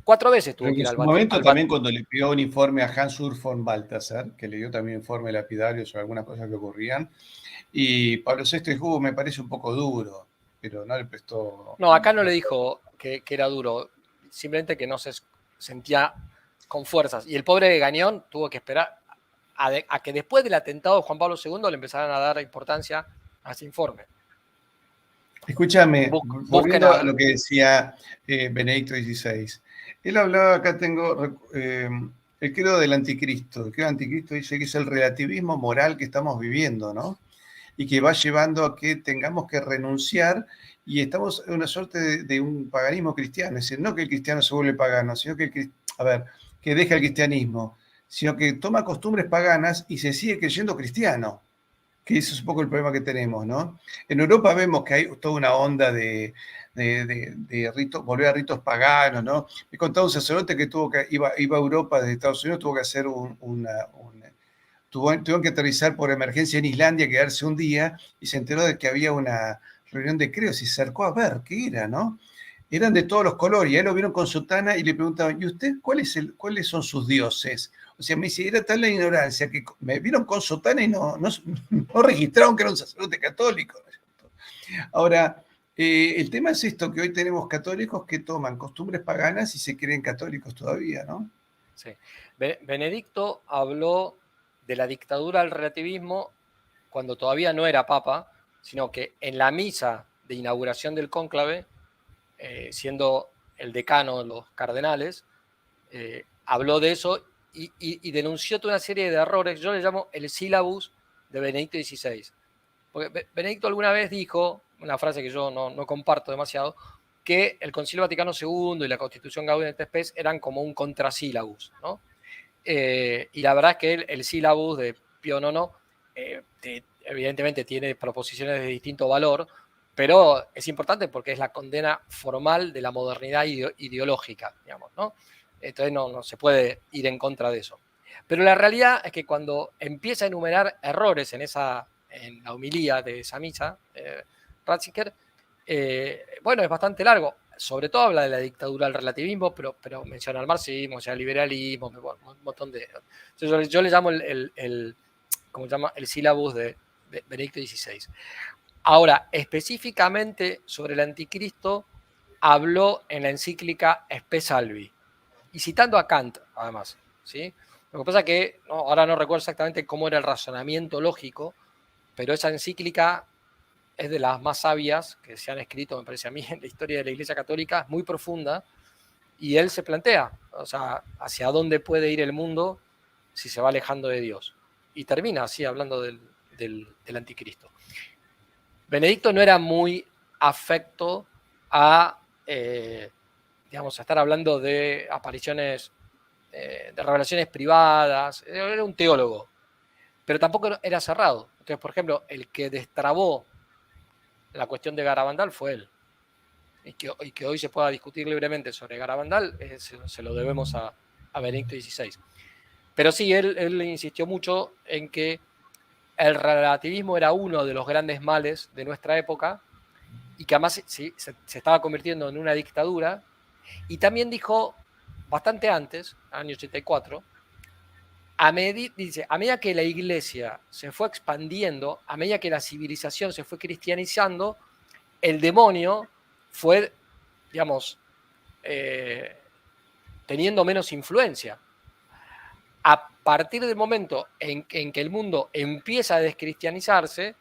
4 veces tuvo Pero que en ir su momento al también cuando le pidió un informe a Hans-Urs von Balthasar, que le dio también informe lapidario sobre algunas cosas que ocurrían, y Pablo VI dijo, me parece un poco duro, pero no le prestó... No, acá no le dijo que era duro, simplemente que no se sentía con fuerzas. Y el pobre Gañón tuvo que esperar a que después del atentado de Juan Pablo II le empezaran a dar importancia a ese informe. Escúchame, Busquen volviendo a a... lo que decía Benedicto XVI. Él hablaba, acá tengo el credo del anticristo. El credo del anticristo dice que es el relativismo moral que estamos viviendo, ¿no? y que va llevando a que tengamos que renunciar y estamos en una suerte de un paganismo cristiano. Es decir, no que el cristiano se vuelve pagano, sino que deja el cristianismo, sino que toma costumbres paganas y se sigue creyendo cristiano, que ese es un poco el problema que tenemos, ¿no? En Europa vemos que hay toda una onda de ritos, volver a ritos paganos, ¿no? Me contaba un sacerdote que iba a Europa desde Estados Unidos, tuvo que hacer tuvieron que aterrizar por emergencia en Islandia, quedarse un día, y se enteró de que había una reunión de creos y se acercó a ver qué era, ¿no? Eran de todos los colores, y ahí lo vieron con sotana y le preguntaban, ¿y usted cuáles son sus dioses? O sea, me dice, era tal la ignorancia que me vieron con sotana y no registraron que era un sacerdote católico. Ahora, el tema es esto, que hoy tenemos católicos que toman costumbres paganas y se creen católicos todavía, ¿no? Sí. Benedicto habló de la dictadura del relativismo cuando todavía no era papa, sino que en la misa de inauguración del cónclave, siendo el decano de los cardenales, habló de eso y denunció toda una serie de errores. Yo le llamo el sílabus de Benedicto XVI. Porque Benedicto alguna vez dijo, una frase que yo no comparto demasiado, que el Concilio Vaticano II y la Constitución Gaudium et Spes eran como un contrasílabus, ¿no? Y la verdad es que el sílabus de Pío IX evidentemente tiene proposiciones de distinto valor, pero es importante porque es la condena formal de la modernidad ideológica, digamos, ¿no? Entonces no se puede ir en contra de eso. Pero la realidad es que cuando empieza a enumerar errores en la homilía de esa misa, Ratzinger, bueno, es bastante largo. Sobre todo habla de la dictadura del relativismo, pero menciona el marxismo, o sea, el liberalismo, un montón de... Yo le llamo ¿cómo se llama? El sílabus de Benedicto XVI. Ahora, específicamente sobre el anticristo, habló en la encíclica Spe Salvi, y citando a Kant, además, ¿sí? Lo que pasa es que ahora no recuerdo exactamente cómo era el razonamiento lógico, pero esa encíclica es de las más sabias que se han escrito, me parece a mí, en la historia de la Iglesia Católica, es muy profunda, y él se plantea, o sea, hacia dónde puede ir el mundo si se va alejando de Dios. Y termina así hablando del anticristo. Benedicto no era muy afecto a, digamos, a estar hablando de apariciones, de revelaciones privadas, era un teólogo, pero tampoco era cerrado. Entonces, por ejemplo, el que destrabó la cuestión de Garabandal fue él. Y que hoy se pueda discutir libremente sobre Garabandal, se lo debemos a Benedicto XVI. Pero sí, él insistió mucho en que el relativismo era uno de los grandes males de nuestra época y que además se estaba convirtiendo en una dictadura. Y también dijo, bastante antes, año 84, dice, a medida que la iglesia se fue expandiendo, a medida que la civilización se fue cristianizando, el demonio fue, digamos, teniendo menos influencia. A partir del momento en que el mundo empieza a descristianizarse,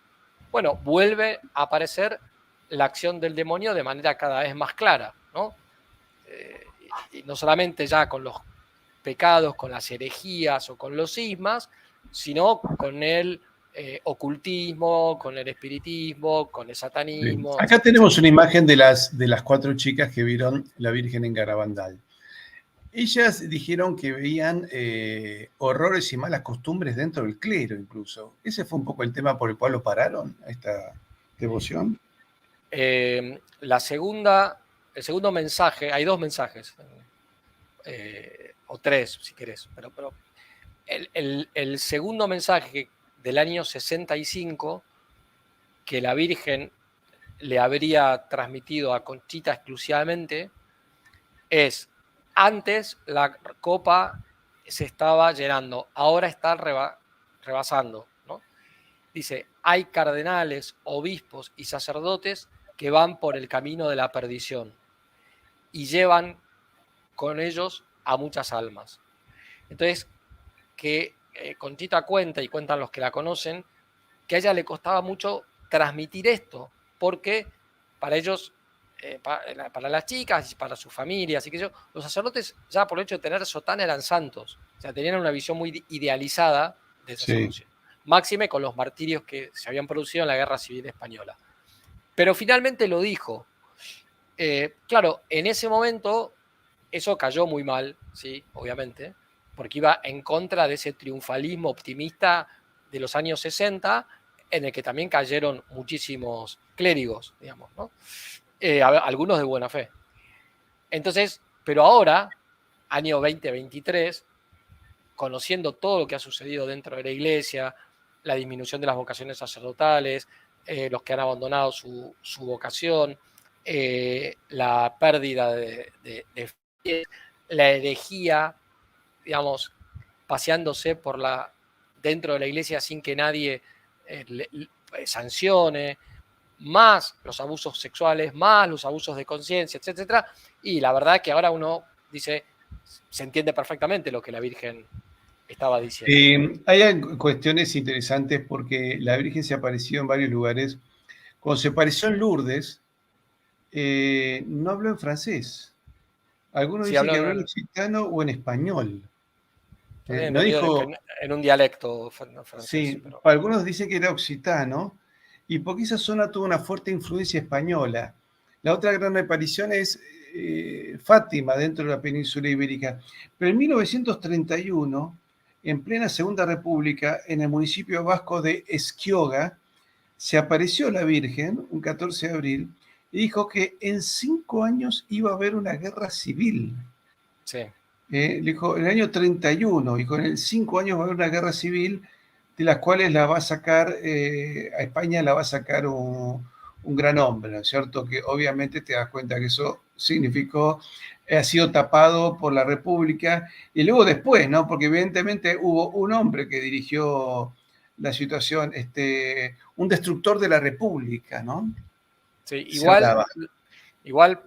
bueno, vuelve a aparecer la acción del demonio de manera cada vez más clara, ¿no? Y no solamente ya con los pecados, con las herejías o con los cismas, sino con el ocultismo, con el espiritismo, con el satanismo. Acá tenemos una imagen de las 4 chicas que vieron la Virgen en Garabandal. Ellas dijeron que veían horrores y malas costumbres dentro del clero incluso. ¿Ese fue un poco el tema por el cual lo pararon, a esta devoción? El segundo mensaje, hay 2 mensajes, o 3 si querés, pero el segundo mensaje del año 65 que la Virgen le habría transmitido a Conchita exclusivamente es: antes la copa se estaba llenando, ahora está rebasando, ¿no? Dice, hay cardenales, obispos y sacerdotes que van por el camino de la perdición y llevan con ellos a muchas almas. Entonces, que Conchita cuenta, y cuentan los que la conocen, que a ella le costaba mucho transmitir esto, porque para ellos, para las chicas y para sus familias, y que los sacerdotes ya por el hecho de tener sotana eran santos, o sea, tenían una visión muy idealizada del sacerdocio. Sí. máxime con los martirios que se habían producido en la Guerra Civil Española. Pero finalmente lo dijo. Claro, en ese momento eso cayó muy mal, sí, obviamente, porque iba en contra de ese triunfalismo optimista de los años 60, en el que también cayeron muchísimos clérigos, digamos, ¿no? Algunos de buena fe. Entonces, pero ahora, año 2023, conociendo todo lo que ha sucedido dentro de la iglesia, la disminución de las vocaciones sacerdotales, los que han abandonado su vocación, la pérdida de fe, la herejía, digamos, paseándose dentro de la iglesia sin que nadie sancione, más los abusos sexuales, más los abusos de conciencia, etcétera. Y la verdad es que ahora uno dice, se entiende perfectamente lo que la Virgen estaba diciendo. Hay cuestiones interesantes porque la Virgen se apareció en varios lugares. Cuando se apareció en Lourdes, no habló en francés. Algunos Sí, dicen que habló habló en occitano o en español. también No entendido que dijo, en un dialecto francés, sí, pero algunos dicen que era occitano, y porque esa zona tuvo una fuerte influencia española. La otra gran aparición es Fátima dentro de la península ibérica. Pero en 1931, en plena Segunda República, en el municipio vasco de Esquioga, se apareció la Virgen, un 14 de abril, y dijo que en 5 años iba a haber una guerra civil. sí. Dijo, en el año 31, dijo, en 5 años va a haber una guerra civil, de las cuales la va a sacar, a España la va a sacar un gran hombre, ¿no es cierto? Que obviamente te das cuenta que eso significó, ha sido tapado por la República, y luego después, ¿no? Porque evidentemente hubo un hombre que dirigió la situación, un destructor de la República, ¿no? Sí, Se hablaba. igual,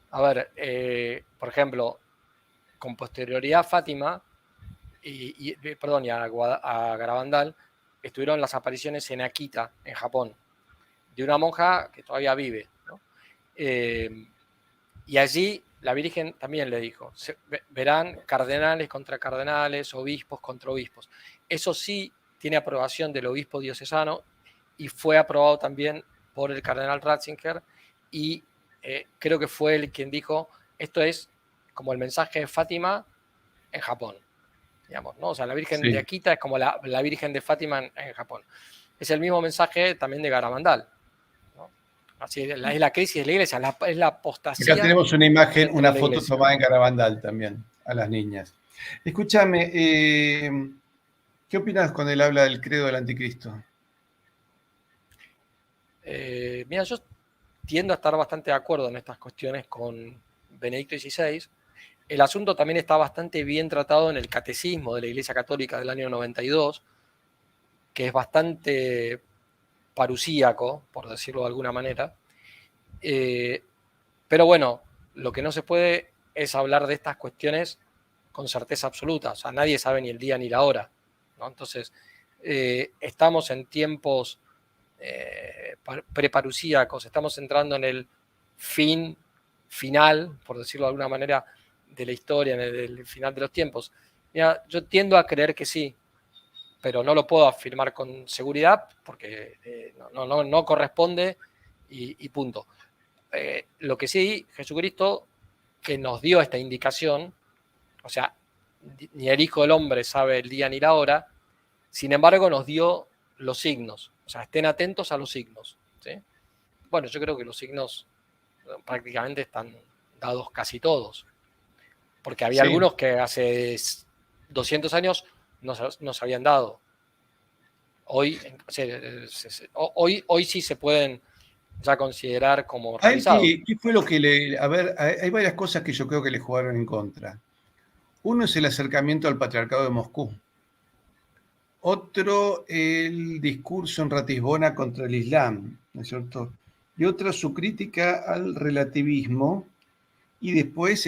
a ver, por ejemplo, con posterioridad a Fátima perdón, a Garabandal, estuvieron las apariciones en Akita, en Japón, de una monja que todavía vive, ¿no? Y allí la Virgen también le dijo, verán cardenales contra cardenales, obispos contra obispos. Eso sí tiene aprobación del obispo diocesano y fue aprobado también por el cardenal Ratzinger y creo que fue él quien dijo, esto es como el mensaje de Fátima en Japón, digamos, ¿no? O sea, la Virgen de Sí. Akita es como la Virgen de Fátima en Japón. Es el mismo mensaje también de Garabandal, ¿no? Así es la crisis de la iglesia, es la Acá apostasía tenemos una imagen, dentro de una la foto iglesia. tomada en Garabandal también, a las niñas. Escúchame, ¿qué opinas cuando él habla del credo del anticristo? Mira, yo tiendo a estar bastante de acuerdo en estas cuestiones con Benedicto XVI. El asunto también está bastante bien tratado en el Catecismo de la Iglesia Católica del año 92, que es bastante parusíaco, por decirlo de alguna manera. Pero bueno, lo que no se puede es hablar de estas cuestiones con certeza absoluta. O sea, nadie sabe ni el día ni la hora, ¿no? Entonces, estamos en tiempos preparusíacos, estamos entrando en el final, por decirlo de alguna manera, de la historia, en el final de los tiempos. Mira, yo tiendo a creer que sí, pero no lo puedo afirmar con seguridad porque no corresponde y punto. Lo que sí, Jesucristo, que nos dio esta indicación, o sea, ni el Hijo del Hombre sabe el día ni la hora, sin embargo nos dio los signos, o sea, estén atentos a los signos, ¿sí? Bueno, yo creo que los signos prácticamente están dados casi todos, porque había Sí, algunos que hace 200 años no se habían dado. Hoy, hoy sí se pueden ya considerar como a él, realizados. ¿qué fue lo que le... A ver, hay varias cosas que yo creo que le jugaron en contra. Uno es el acercamiento al patriarcado de Moscú. Otro, el discurso en Ratisbona contra el Islam, ¿no es cierto? Y otro, su crítica al relativismo. Y después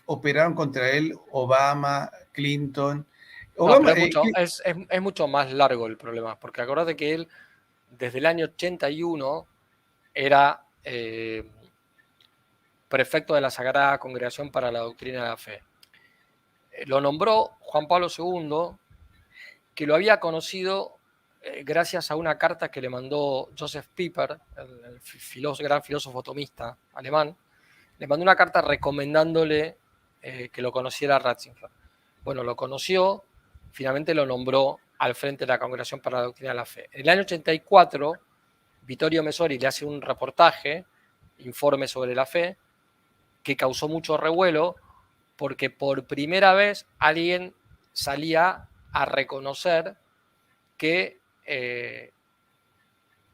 operaron contra él Obama, Clinton. No, pero Obama, es mucho más largo el problema, porque acordate que él desde el año 81 era prefecto de la Sagrada Congregación para la Doctrina de la Fe. Lo nombró Juan Pablo II que lo había conocido gracias a una carta que le mandó Joseph Pieper, el gran filósofo atomista alemán. Le mandó una carta recomendándole que lo conociera Ratzinger. Bueno, lo conoció, finalmente lo nombró al frente de la Congregación para la Doctrina de la Fe. En el año 84, Vittorio Messori le hace un reportaje, informe sobre la fe, que causó mucho revuelo porque por primera vez alguien salía a reconocer que,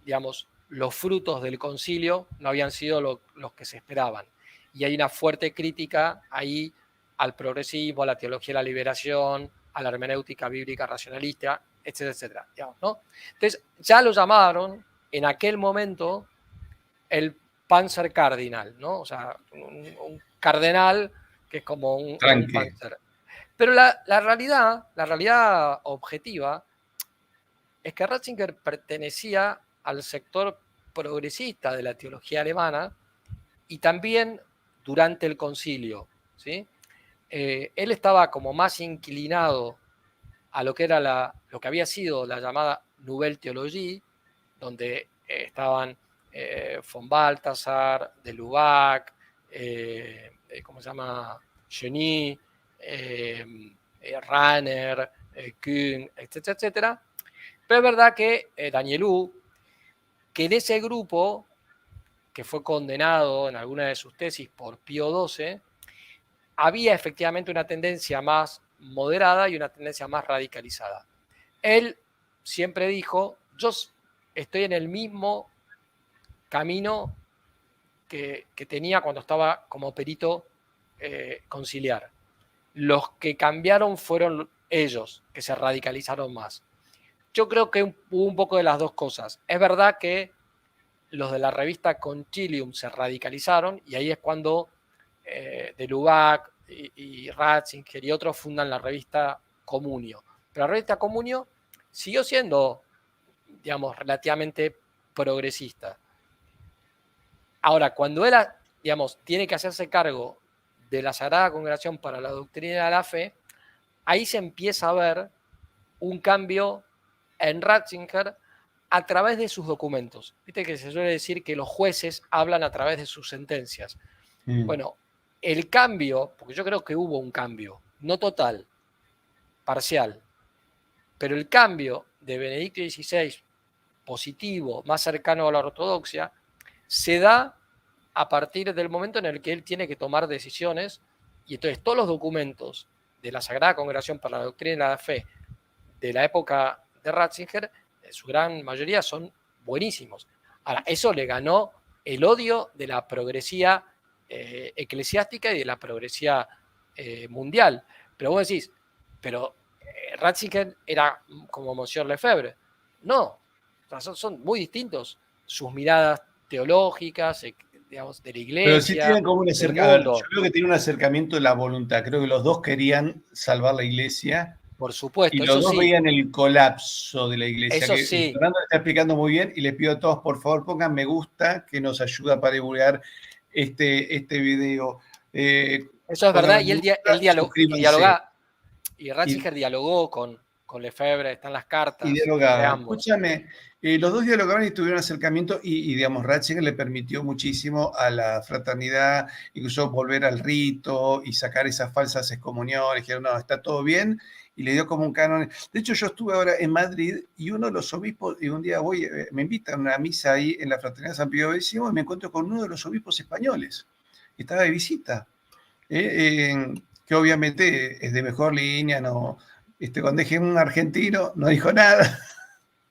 digamos, los frutos del concilio no habían sido los que se esperaban. Y hay una fuerte crítica ahí al progresismo, a la teología de la liberación, a la hermenéutica bíblica racionalista, etcétera, etcétera. Digamos, ¿no? Entonces, ya lo llamaron en aquel momento el Panzer Cardinal, ¿no? O sea, un cardenal que es como un panzer. Pero la realidad objetiva es que Ratzinger pertenecía al sector progresista de la teología alemana y también durante el concilio, ¿sí? Él estaba como más inclinado a lo que era lo que había sido la llamada Nouvelle Theologie, donde estaban von Balthasar, de Lubac, ¿cómo se llama? Geny, Rahner, Kühn, etcétera, etcétera. Pero es verdad que Danielou, que en ese grupo, que fue condenado en alguna de sus tesis por Pío XII, había efectivamente una tendencia más moderada y una tendencia más radicalizada. Él siempre dijo, yo estoy en el mismo camino que tenía cuando estaba como perito conciliar. Los que cambiaron fueron ellos, que se radicalizaron más. Yo creo que hubo un poco de las dos cosas. Es verdad que los de la revista Concilium se radicalizaron y ahí es cuando de Lubac y Ratzinger y otros fundan la revista Comunio. Pero la revista Comunio siguió siendo, digamos, relativamente progresista. Ahora, cuando él, digamos, tiene que hacerse cargo de la Sagrada Congregación para la Doctrina de la Fe, ahí se empieza a ver un cambio en Ratzinger a través de sus documentos. Viste que se suele decir que los jueces hablan a través de sus sentencias. Bueno, el cambio, porque yo creo que hubo un cambio, no total, parcial, pero el cambio de Benedicto XVI positivo, más cercano a la ortodoxia, se da a partir del momento en el que él tiene que tomar decisiones y entonces todos los documentos de la Sagrada Congregación para la Doctrina de la Fe de la época de Ratzinger, en su gran mayoría son buenísimos. Ahora, eso le ganó el odio de la progresía eclesiástica y de la progresía mundial. Pero vos decís, pero Ratzinger era como Monsieur Lefebvre. No, son muy distintos sus miradas teológicas, digamos, de la iglesia. Pero sí tienen como un acercamiento. Yo creo que tiene un acercamiento de la voluntad. Creo que los dos querían salvar la iglesia. Por supuesto. Y los dos veían el colapso de la iglesia. Eso que sí. Fernando está explicando muy bien y les pido a todos, por favor, pongan me gusta, que nos ayuda para divulgar este video. Eso es verdad, y él dialoga, y Ratzinger dialogó con Lefebvre, están las cartas. Y dialogaban. Escúchame, los dos dialogaban y tuvieron acercamiento y, digamos, Ratzinger le permitió muchísimo a la fraternidad, incluso volver al rito y sacar esas falsas excomuniones, dijeron, no, está todo bien, y le dio como un canon. De hecho, yo estuve ahora en Madrid y uno de los obispos, y un día voy, me invitan a una misa ahí en la Fraternidad San Pío X y me encuentro con uno de los obispos españoles, que estaba de visita, que obviamente es de mejor línea, no... cuando dije un argentino, no dijo nada.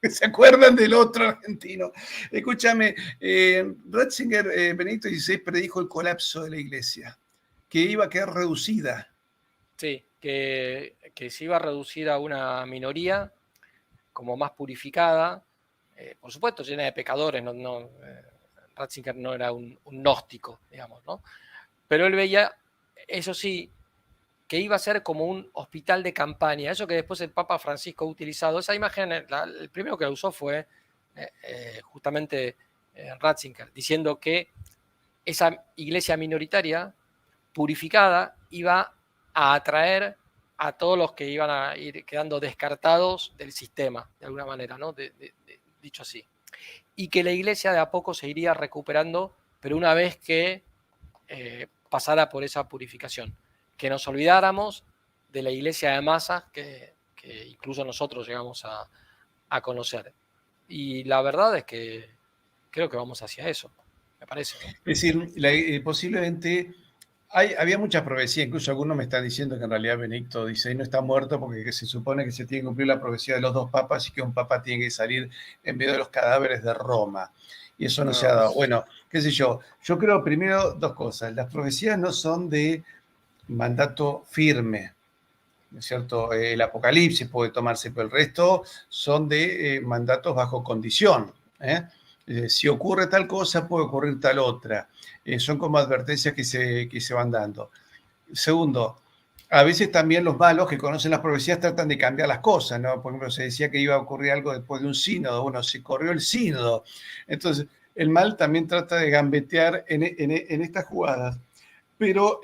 ¿Se acuerdan del otro argentino? Escúchame, Ratzinger, Benedicto XVI predijo el colapso de la iglesia, que iba a quedar reducida. Sí, que se iba a reducir a una minoría como más purificada, por supuesto llena de pecadores, Ratzinger no era un gnóstico, digamos, ¿no? Pero él veía, eso sí, que iba a ser como un hospital de campaña, eso que después el Papa Francisco ha utilizado. Esa imagen, el primero que la usó fue justamente Ratzinger, diciendo que esa iglesia minoritaria, purificada, iba a atraer a todos los que iban a ir quedando descartados del sistema, de alguna manera, ¿no? Dicho así. Y que la iglesia de a poco se iría recuperando, pero una vez que pasara por esa purificación. Que nos olvidáramos de la iglesia de masas que incluso nosotros llegamos a conocer. Y la verdad es que creo que vamos hacia eso, me parece, ¿no? Es decir, posiblemente había muchas profecías, incluso algunos me están diciendo que en realidad Benedicto XVI no está muerto porque se supone que se tiene que cumplir la profecía de los dos papas y que un papa tiene que salir en medio de los cadáveres de Roma. Y eso no se ha dado. Bueno, qué sé yo. Yo creo primero dos cosas. Las profecías no son de mandato firme, ¿no es cierto? El Apocalipsis puede tomarse, pero el resto son de mandatos bajo condición. Si ocurre tal cosa, puede ocurrir tal otra. Son como advertencias que se van dando. Segundo, a veces también los malos que conocen las profecías tratan de cambiar las cosas, ¿no? Por ejemplo, se decía que iba a ocurrir algo después de un sínodo, bueno, se corrió el sínodo. Entonces, el mal también trata de gambetear en estas jugadas. Pero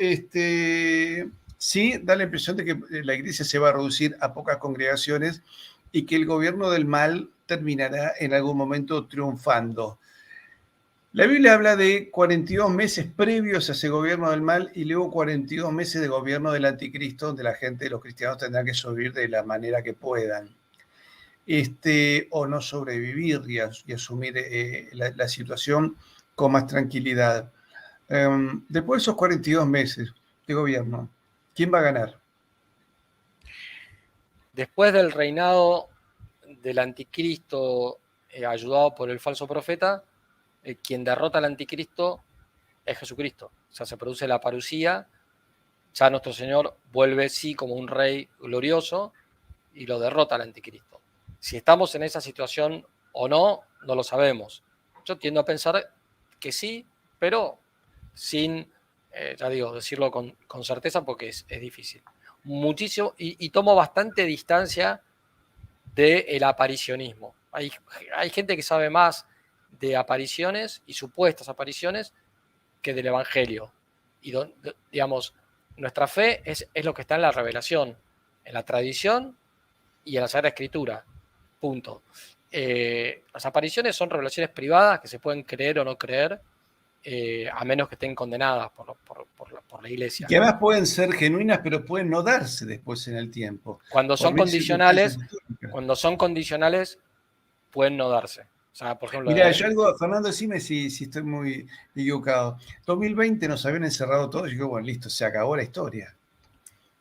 sí da la impresión de que la iglesia se va a reducir a pocas congregaciones y que el gobierno del mal terminará en algún momento triunfando. La Biblia habla de 42 meses previos a ese gobierno del mal y luego 42 meses de gobierno del anticristo, donde la gente, los cristianos, tendrán que sobrevivir de la manera que puedan. O no sobrevivir y asumir la situación con más tranquilidad. Después de esos 42 meses de gobierno, ¿quién va a ganar? Después del reinado del anticristo ayudado por el falso profeta, quien derrota al anticristo es Jesucristo. O sea, se produce la parusía, ya nuestro Señor vuelve sí como un rey glorioso y lo derrota al anticristo. Si estamos en esa situación o no, no lo sabemos. Yo tiendo a pensar que sí, pero sin, ya digo, decirlo con certeza porque es difícil. Muchísimo, y tomo bastante distancia del aparicionismo. Hay gente que sabe más de apariciones y supuestas apariciones que del Evangelio. Y digamos, nuestra fe es lo que está en la revelación, en la tradición y en la Sagrada Escritura. Punto. Las apariciones son revelaciones privadas que se pueden creer o no creer, a menos que estén condenadas por la iglesia. Que además pueden ser genuinas, pero pueden no darse después en el tiempo. Cuando Por son mil circunstancias condicionales, históricas. pueden no darse. O sea, por ejemplo, Mira, yo algo, Fernando, decime si estoy muy equivocado. 2020 nos habían encerrado todos y digo, bueno, listo, se acabó la historia.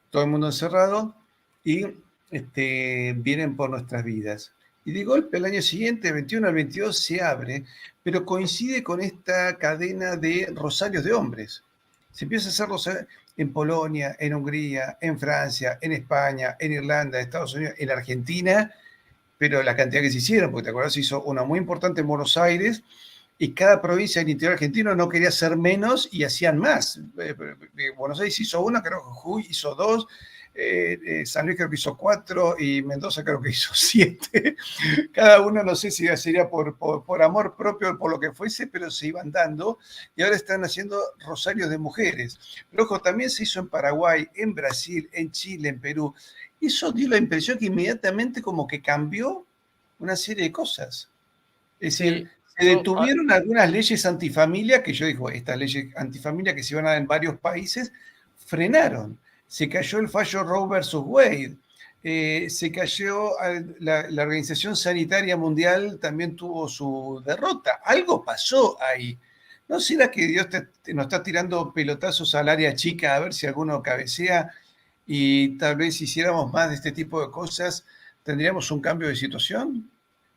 Todo el mundo encerrado y vienen por nuestras vidas. Y de golpe el año siguiente, 21 al 22, se abre, pero coincide con esta cadena de rosarios de hombres. Se empieza a hacer rosarios en Polonia, en Hungría, en Francia, en España, en Irlanda, en Estados Unidos, en Argentina, pero la cantidad que se hicieron, porque te acuerdas, se hizo una muy importante en Buenos Aires, y cada provincia del interior argentino no quería ser menos y hacían más. Buenos Aires hizo una, creo que Jujuy hizo dos, San Luis creo que hizo 4 y Mendoza creo que hizo 7. Cada uno no sé si sería por amor propio o por lo que fuese, pero se iban dando y ahora están haciendo rosarios de mujeres. Pero ojo, también se hizo en Paraguay, en Brasil, en Chile, en Perú. Eso dio la impresión que inmediatamente como que cambió una serie de cosas. Es decir, sí, se detuvieron algunas leyes antifamilia, que yo digo, estas leyes antifamilia que se iban a dar en varios países, frenaron. Se cayó el fallo Roe versus Wade. Se cayó la Organización Sanitaria Mundial, también tuvo su derrota. Algo pasó ahí. ¿No será que Dios nos está tirando pelotazos al área chica a ver si alguno cabecea y tal vez si hiciéramos más de este tipo de cosas, tendríamos un cambio de situación?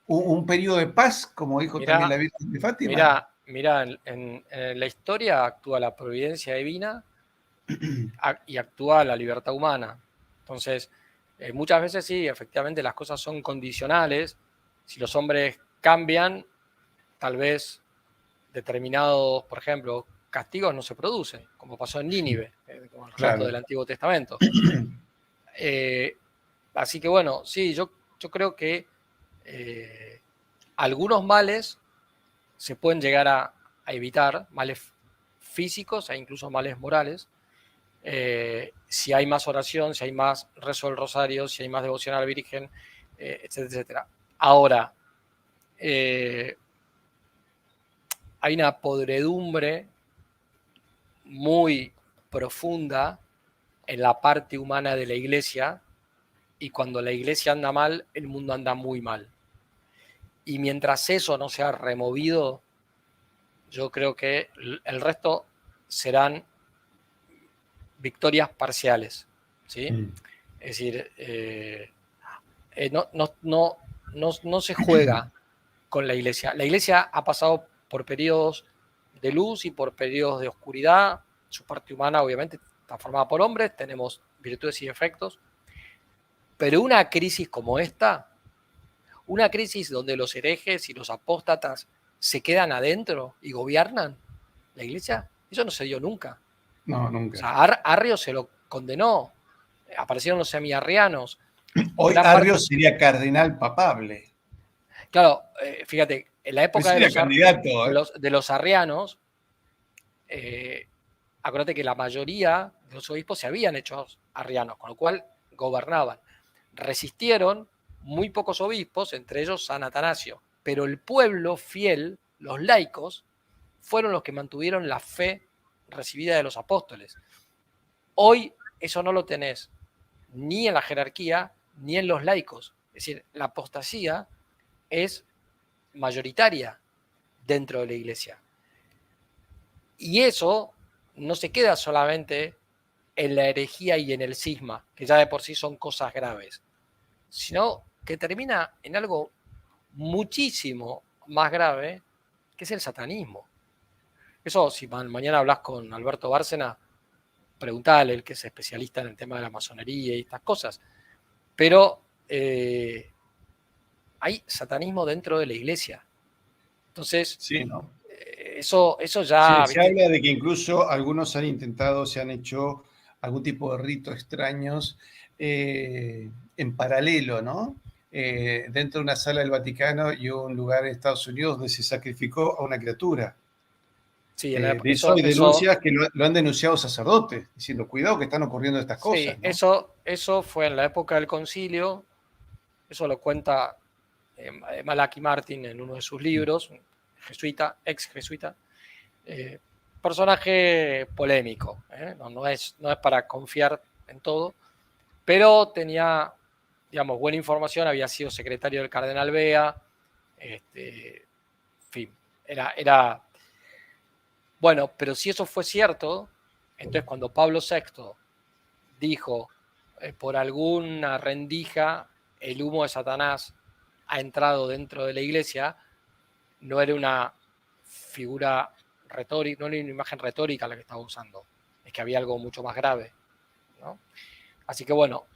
Un periodo de paz, como dijo también la Virgen de Fátima? Mira, en la historia actúa la providencia divina y actúa la libertad humana. Entonces, muchas veces sí, efectivamente las cosas son condicionales. Si los hombres cambian, tal vez determinados, por ejemplo, castigos no se producen, como pasó en Nínive, como el relato Claro. del Antiguo Testamento. Así que bueno, sí, yo creo que algunos males se pueden llegar a evitar, males físicos e incluso males morales, si hay más oración, si hay más rezo del rosario, si hay más devoción a la Virgen, etcétera, etcétera. Ahora, hay una podredumbre muy profunda en la parte humana de la iglesia, y cuando la iglesia anda mal, el mundo anda muy mal. Y mientras eso no sea removido, yo creo que el resto serán victorias parciales, ¿sí? Es decir, no se juega con la iglesia. La iglesia ha pasado por periodos de luz y por periodos de oscuridad. Su parte humana, obviamente, está formada por hombres, tenemos virtudes y defectos, pero una crisis como esta, una crisis donde los herejes y los apóstatas se quedan adentro y gobiernan la iglesia, eso no se dio nunca. No, O nunca. sea, Arrio se lo condenó, aparecieron los semiarrianos. Hoy Arrio sería cardenal papable. Claro, fíjate, en la época de los arrianos, acuérdate que la mayoría de los obispos se habían hecho arrianos, con lo cual gobernaban. Resistieron muy pocos obispos, entre ellos San Atanasio, pero el pueblo fiel, los laicos, fueron los que mantuvieron la fe recibida de los apóstoles. Hoy eso no lo tenés ni en la jerarquía ni en los laicos. Es decir, la apostasía es mayoritaria dentro de la iglesia. Y eso no se queda solamente en la herejía y en el cisma, que ya de por sí son cosas graves, sino que termina en algo muchísimo más grave, que es el satanismo. Eso, si mañana hablas con Alberto Bárcena, preguntale, el que es especialista en el tema de la masonería y estas cosas. Pero hay satanismo dentro de la iglesia. Entonces, sí, ¿no? Eso ya... Se habla de que incluso algunos han intentado, se han hecho algún tipo de ritos extraños en paralelo, ¿no? Dentro de una sala del Vaticano y un lugar en Estados Unidos donde se sacrificó a una criatura. Sí, de eso hay denuncias que lo han denunciado sacerdotes, diciendo, cuidado que están ocurriendo estas cosas. Sí, ¿no? Eso fue en la época del concilio, eso lo cuenta Malachi Martin en uno de sus libros, jesuita, ex jesuita, personaje polémico, no es para confiar en todo, pero tenía, digamos, buena información, había sido secretario del cardenal Bea, en fin, era... Bueno, pero si eso fue cierto, entonces cuando Pablo VI dijo, por alguna rendija, el humo de Satanás ha entrado dentro de la iglesia, no era una figura retórica, no era una imagen retórica la que estaba usando, es que había algo mucho más grave, ¿no? Así que bueno,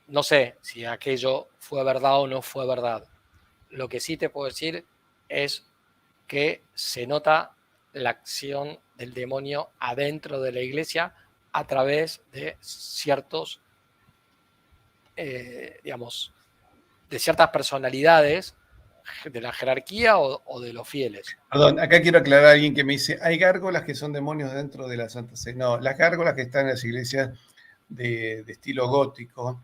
no sé si aquello fue verdad o no fue verdad. Lo que sí te puedo decir es que se nota la acción del demonio adentro de la iglesia a través de ciertos, digamos, de ciertas personalidades de la jerarquía o de los fieles. Perdón, acá quiero aclarar a alguien que me dice, hay gárgolas que son demonios dentro de la Santa Sede. No, las gárgolas que están en las iglesias de estilo gótico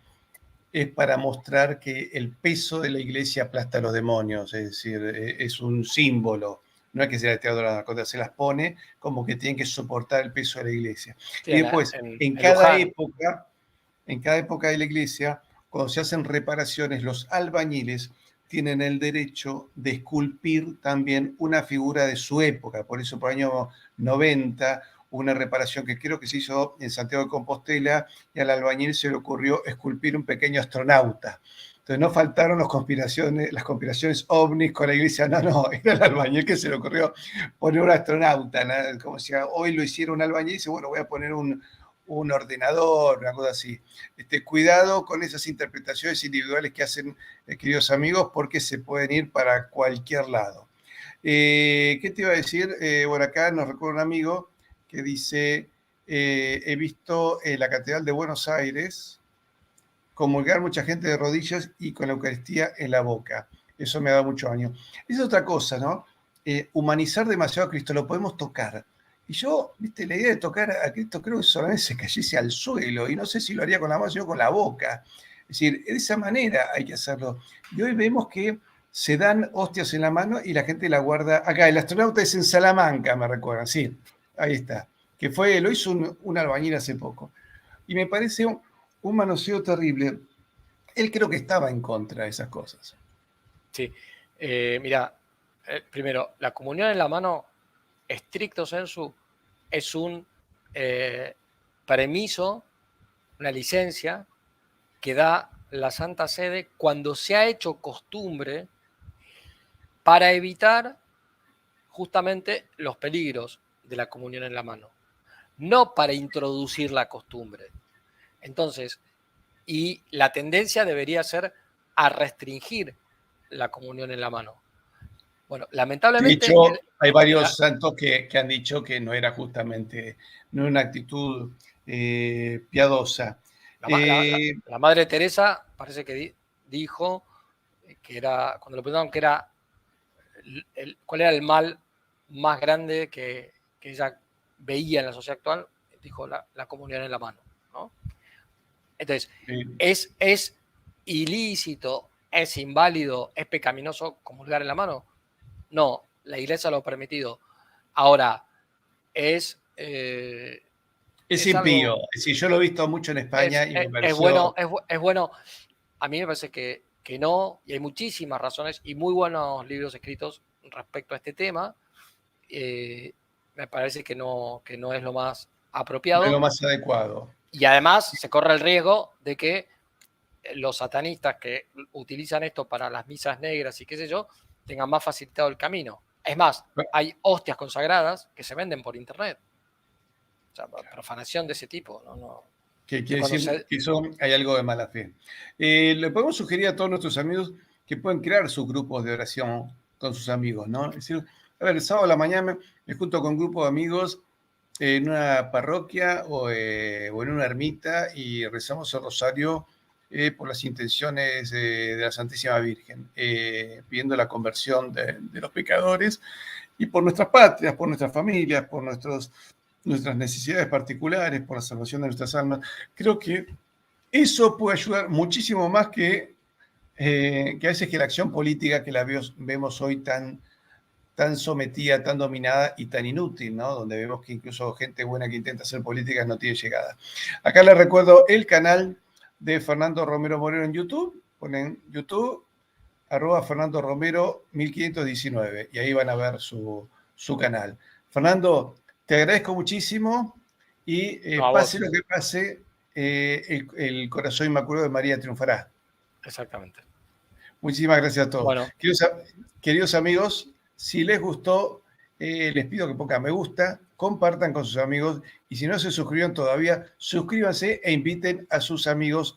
es para mostrar que el peso de la iglesia aplasta a los demonios, es decir, es un símbolo. No es que sea teatro, cuando se las pone, como que tienen que soportar el peso de la iglesia. Sí, y después, en cada época de la iglesia, cuando se hacen reparaciones, los albañiles tienen el derecho de esculpir también una figura de su época. Por eso, por el año 90, una reparación que creo que se hizo en Santiago de Compostela, y al albañil se le ocurrió esculpir un pequeño astronauta. Entonces no faltaron las conspiraciones ovnis con la iglesia, no, era el albañil que se le ocurrió poner un astronauta, ¿no? Como si hoy lo hiciera un albañil y dice, bueno, voy a poner un ordenador, una cosa así. Cuidado con esas interpretaciones individuales que hacen, queridos amigos, porque se pueden ir para cualquier lado. ¿Qué te iba a decir? Bueno, acá nos recuerda un amigo que dice, he visto la Catedral de Buenos Aires comulgar mucha gente de rodillas y con la Eucaristía en la boca. Eso me da mucho año. Es otra cosa, ¿no? Humanizar demasiado a Cristo, lo podemos tocar. Y yo, viste, la idea de tocar a Cristo creo que solamente se cayese al suelo, y no sé si lo haría con la mano, sino con la boca. Es decir, de esa manera hay que hacerlo. Y hoy vemos que se dan hostias en la mano y la gente la guarda. Acá, el astronauta es en Salamanca, me recuerdan, sí, ahí está. Que fue, lo hizo un albañil hace poco. Y me parece un manoseo terrible. Él creo que estaba en contra de esas cosas. Sí. Mira, primero, la comunión en la mano, estricto sensu, es un permiso, una licencia que da la Santa Sede cuando se ha hecho costumbre para evitar justamente los peligros de la comunión en la mano, no para introducir la costumbre. Entonces, y la tendencia debería ser a restringir la comunión en la mano. Bueno, De lamentablemente... hecho, hay varios santos que han dicho que no era justamente, no era una actitud piadosa. La Madre Teresa parece que dijo que era, cuando le preguntaron que era cuál era el mal más grande que ella veía en la sociedad actual, dijo la comunión en la mano, ¿no? Entonces, ¿es ilícito, es inválido, es pecaminoso comulgar en la mano? No, la Iglesia lo ha permitido. Ahora, es impío. algo... Es decir, yo lo he visto mucho en España y me Es pareció... bueno. A mí me parece que no, y hay muchísimas razones y muy buenos libros escritos respecto a este tema. Me parece que no es lo más no es apropiado. lo más adecuado. Y además se corre el riesgo de que los satanistas que utilizan esto para las misas negras y qué sé yo, tengan más facilitado el camino. Es más, hay hostias consagradas que se venden por internet. O sea, profanación de ese tipo. Que quiere decir que eso hay algo de mala fe. Le podemos sugerir a todos nuestros amigos que pueden crear sus grupos de oración con sus amigos, ¿no? Es decir, a ver, el sábado a la mañana me junto con un grupo de amigos en una parroquia o en una ermita y rezamos el rosario por las intenciones de la Santísima Virgen, pidiendo la conversión de los pecadores y por nuestras patrias, por nuestras familias, por nuestras necesidades particulares, por la salvación de nuestras almas. Creo que eso puede ayudar muchísimo más que a veces que la acción política que la vemos hoy tan sometida, tan dominada y tan inútil, ¿no? Donde vemos que incluso gente buena que intenta hacer políticas no tiene llegada. Acá les recuerdo el canal de Fernando Romero Moreno en YouTube. Ponen YouTube, @Fernando Romero 1519, y ahí van a ver su canal. Fernando, te agradezco muchísimo y pase lo que pase, el corazón inmaculado de María triunfará. Exactamente. Muchísimas gracias a todos. Bueno. Queridos amigos, si les gustó, les pido que pongan me gusta, compartan con sus amigos y si no se suscribieron todavía, suscríbanse e inviten a sus amigos